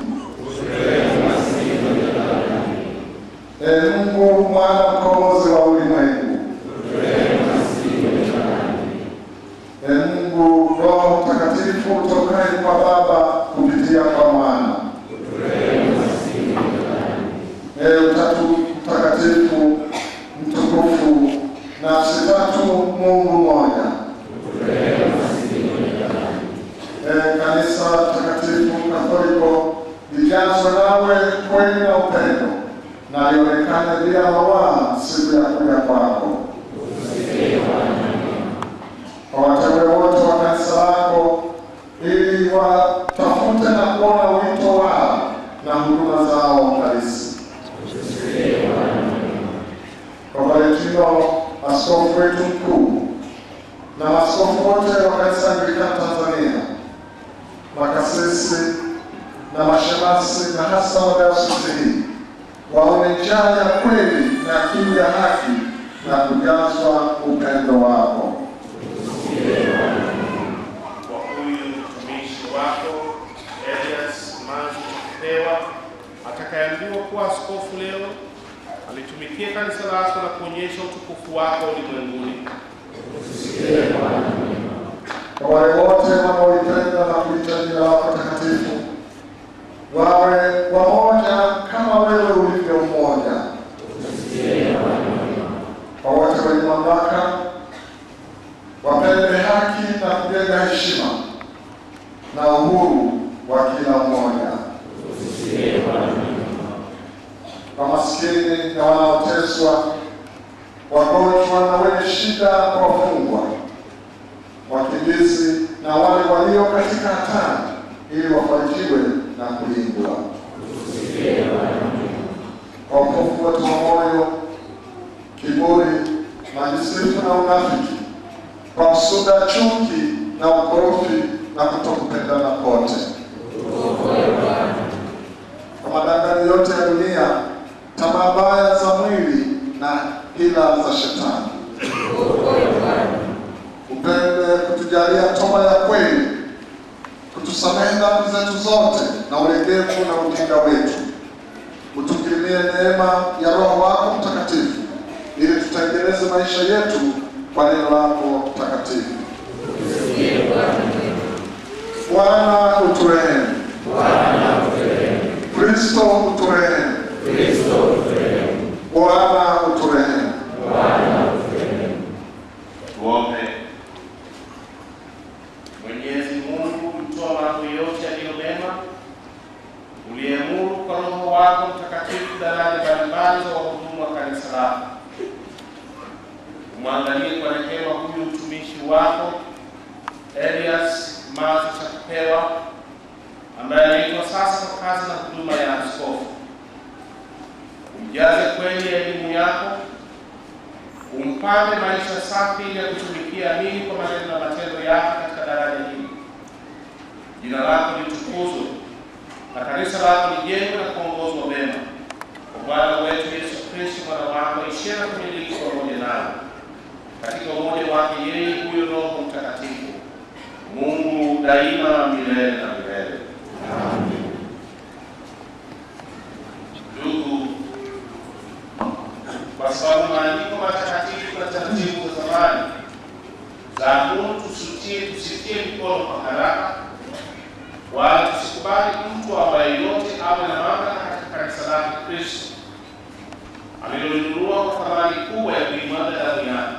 Mungu mwana mkombozi wa ulimwengu, Mungu Roho Mtakatifu utokaye kwa Baba kupitia kwa Mwana, Utatu Mtakatifu mtukufu nafsi tatu Mungu mmoja, Kanisa Takatifu Katholiko lijazwe nawe kweli na upendo na lionekane bila mawaa siku ya kuja kwako. Kwa wateule wote wa kanisa lako ili watafute na kuona wito wao na huduma zao halisi. Kwa Valentino askofu wetu mkuu na maaskofu wote wa Kanisa Anglikana Tanzania, makasisi na mashemasi na hasa wa dayosisi hii waone njaa ya kweli na kiu ya haki na kujazwa upendo wako. Kwa huyu mtumishi wako Elias Mazu Chakupewa atakayeambiwa kuwa askofu leo, alitumikia kanisa lako na kuonyesha utukufu wako ulimwenguni. Kwa wale wote wanaoipenda na kuita jina lako takatifu, wawe wamoja kama wewe ulivyo mmoja. Kwa wote wenye mamlaka, wapende haki na kujenga heshima na uhuru wa kila mmoja. Kwa maskini na wanaoteswa, wagonjwa na wenye shida, kwa wafungwa, wakimbizi na wale walio katika hatari, ili wafarijiwe na kulindwa. Kwa upofu wetu wa moyo, kiburi, majisifu na unafiki, kwa usuda, chuki na ukorofi na kutokupendana kote, kwa madangani yote ya dunia, tamaa mbaya za mwili na hila za shetani, upende kutujalia toba ya kweli, kutusamehe dhambi zetu zote na ulegevu na ujinga wetu, utukirimie neema ya Roho wako Mtakatifu ili tutengeneze maisha yetu kwa neno lako takatifu. Bwana uturehemu. Kristo uturehemu. Bwana uturehemu. umwangalie kwa rehema huyu mtumishi wako Elias Mazo Chakupewa ambaye anaitwa sasa kwa kazi na huduma ya askofu. Umjaze kweli elimu yako, umpande maisha safi ili ya kutumikia mimi kwa maneno na matendo yako katika daraja hili. Jina lako litukuzwe na kanisa lako lijengwe na kuongozwa mema kwa Bwana wetu Yesu Kristo Bwana wako, ishara na kumiliki pamoja nawe katika umoja wake yeye huyo Roho Mtakatifu, Mungu daima milele na milele. Amen. Ndugu, kwa sababu maandiko matakatifu na taratibu za zamani za Mungu tusitie mikono kwa haraka, wala tusikubali mtu ambaye yote awe na mamlaka katika kanisa lake Kristo amelonunua kwa thamani kubwa ya kuimwaga damu yake.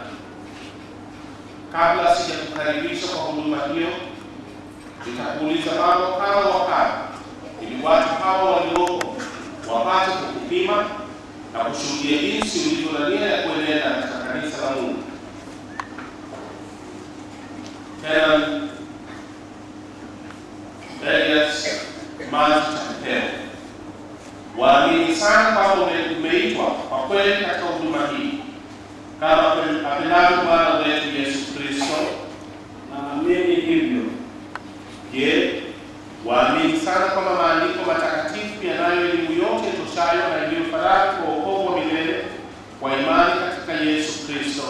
Kabla sijakukaribisha kwa huduma hiyo, nitakuuliza mambo kadha wa kadha ili watu hawa walioko wapate kukupima na kushuhudia jinsi ulivyo na nia ya kuenenda katika kanisa la Mungu. Tena Elias Mazo Chakupewa, waamini sana kwamba umeitwa kwa kweli katika huduma hii kama apendavyo Bwana wetu Yesu Kristo. Naamini hivyo. Je, waamini sana kwamba maandiko matakatifu yanayo elimu yote toshayo na iliyofariki kwa wokovu wa milele kwa imani katika Yesu Kristo.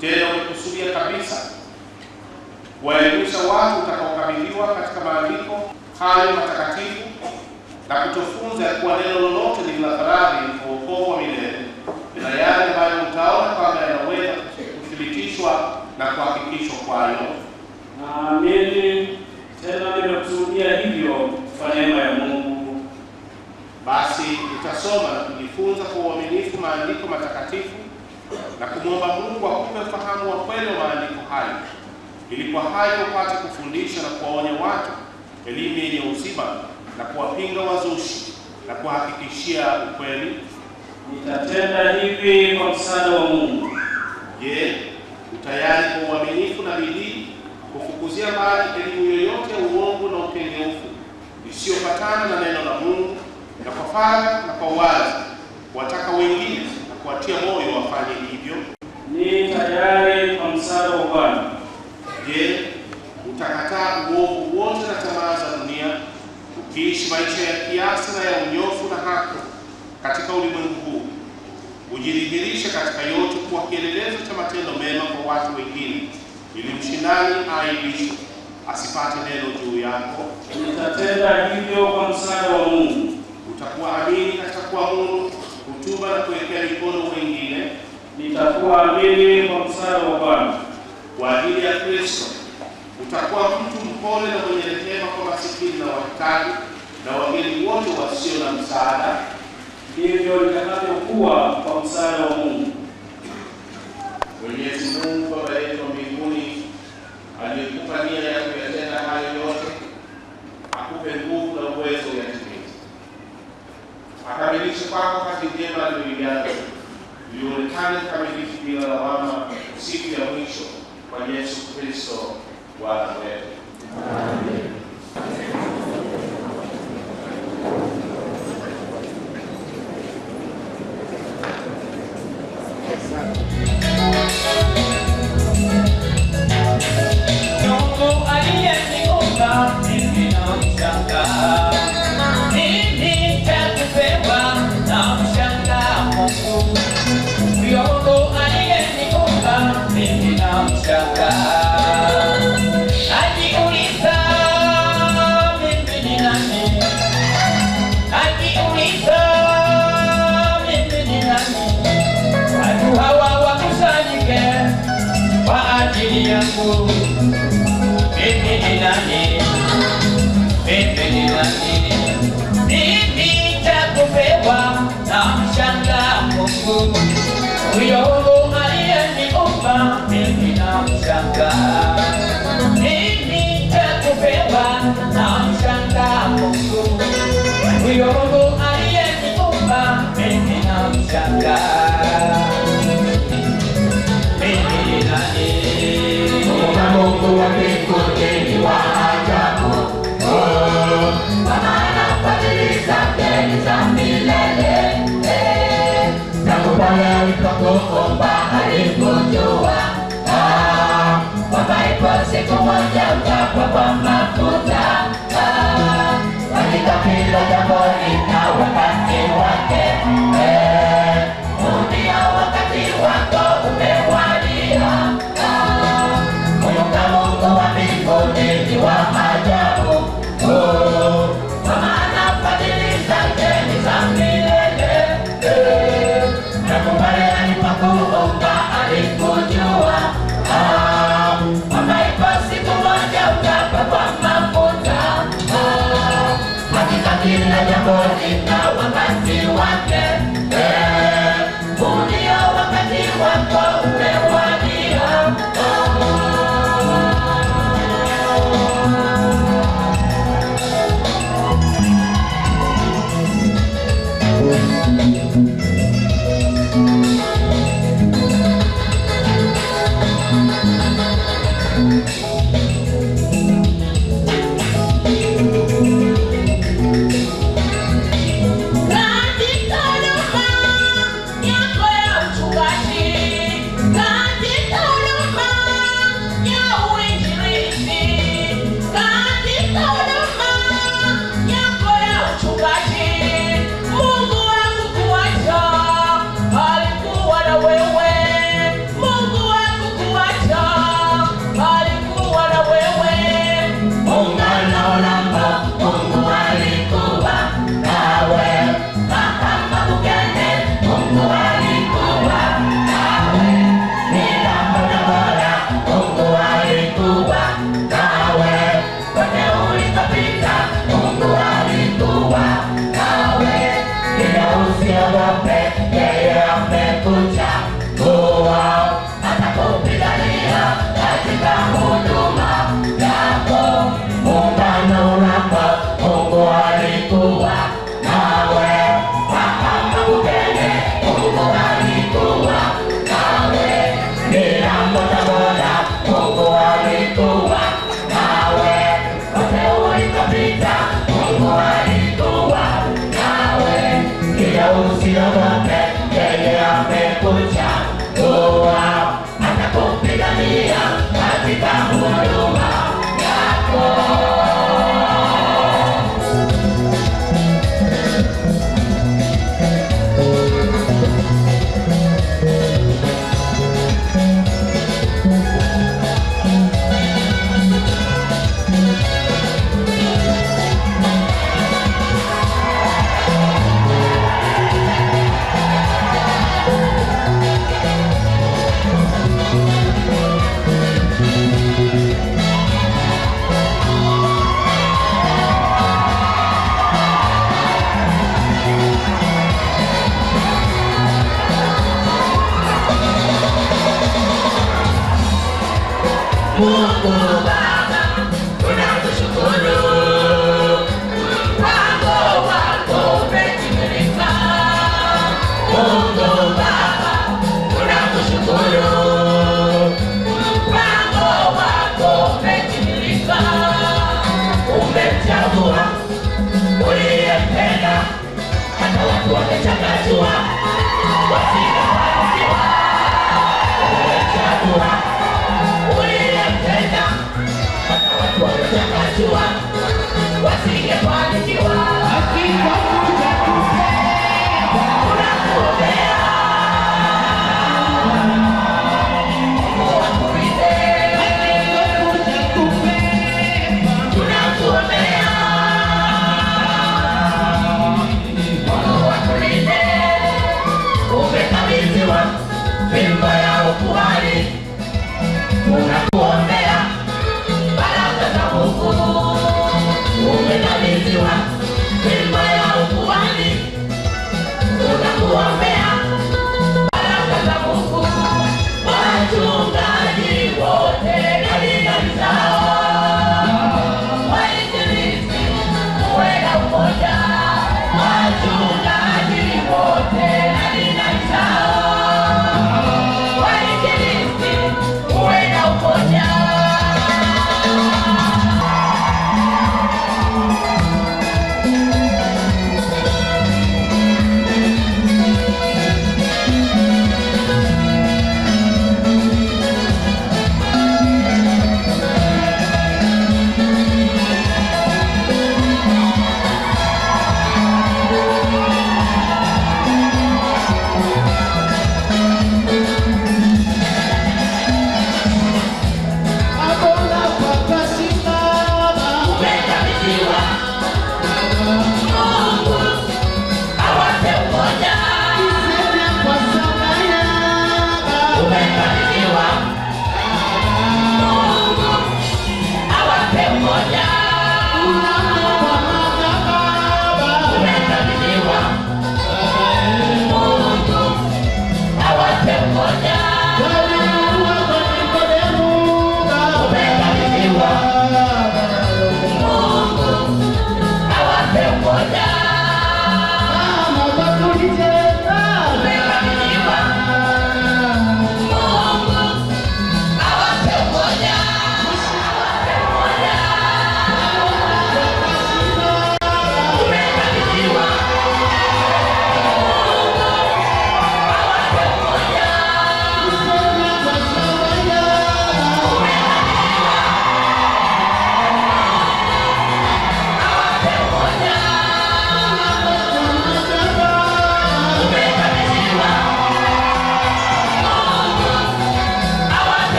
Tena umekusudia kabisa kuwaelimisha watu utakaokabidhiwa katika maandiko hayo matakatifu na kutofunza kuwa neno lolote ni la faradhi kwa wokovu wa milele na yale ambayo mtaona kwamba yanaweza kuthibitishwa na kuhakikishwa kwayo. Naamini tena nimekusudia hivyo kwa neema ya Mungu. Basi utasoma na kujifunza kwa uaminifu maandiko matakatifu na kumwomba Mungu akupe ufahamu wa kweli wa maandiko hayo, ili kwa hayo upate kufundisha na kuwaonya watu elimu yenye uzima na kuwapinga wazushi na kuhakikishia ukweli. Nitatenda hivi kwa msaada wa Mungu. Je, utayari kwa uaminifu na bidii kufukuzia mbali elimu yoyote ya uongo na ukengeufu isiyopatana na neno la Mungu, na kwa faraga na kwa wazi wataka wengine na kuwatia moyo wafanye hivyo? Ni tayari kwa msaada wa Bwana. Je, utakataa uovu wote na tamaa za dunia, ukiishi maisha ya kiasi na ya unyofu na haki katika ulimwengu huu, ujidhihirishe katika yote kuwa kielelezo cha matendo mema kwa watu wengine, ili mshindani aibishwe asipate neno juu yako? Nitatenda hivyo kwa msaada wa Mungu. Utakuwa amini katika kuamuru, kutuba na kuwekea mikono wengine? Nitakuwa amini kwa msaada wa Bwana. Kwa ajili ya Kristo utakuwa mtu mpole na mwenye rehema kwa masikini na wahitaji na wageni wote wasio na msaada? Ndivyo nitakavyokuwa kwa msaada wa Mungu. Mwenyezi Mungu Baba yetu wa mbinguni, aliyekupa nia ya kuyatenda hayo yote, akupe nguvu na uwezo uyatimize. Akamilishe kwako kazi njema aliyoianza, ionekane kamilifu bila lawama siku ya mwisho, kwa Yesu Kristo Bwana wetu. Amen. moja utapwa kwa mafuta. Katika kila jambo lina wakati wake. Dunia wakati wako umewadia. Kumbuka Mungu wa mbinguni ni wa ajabu. Kwa maana fadhili zake ni za milele. Nakumbali alipokuumba alikujua. Kwamba ipo siku moja utapakwa mafuta. Hakika kila jambo lina wakati wake. Huu ndio wakati wako umewadia. Usiogope, yeye amekuja. Atakupigania katika huduma yako. Mungu Baba, tunakushukuru. Mpango wako umetimilika. Mungu Baba, tunakushukuru. Mpango wako umetimilika. Umemchagua uliyempenda, hata watu wamechanganywa wasingewajua. Umemchagua uliyempenda,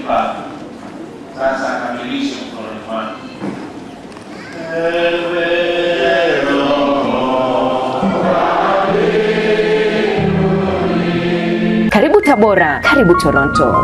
kipaji. Sasa akamilishe mkononi mwake. Ewe Roho, Karibu Tabora, karibu Toronto.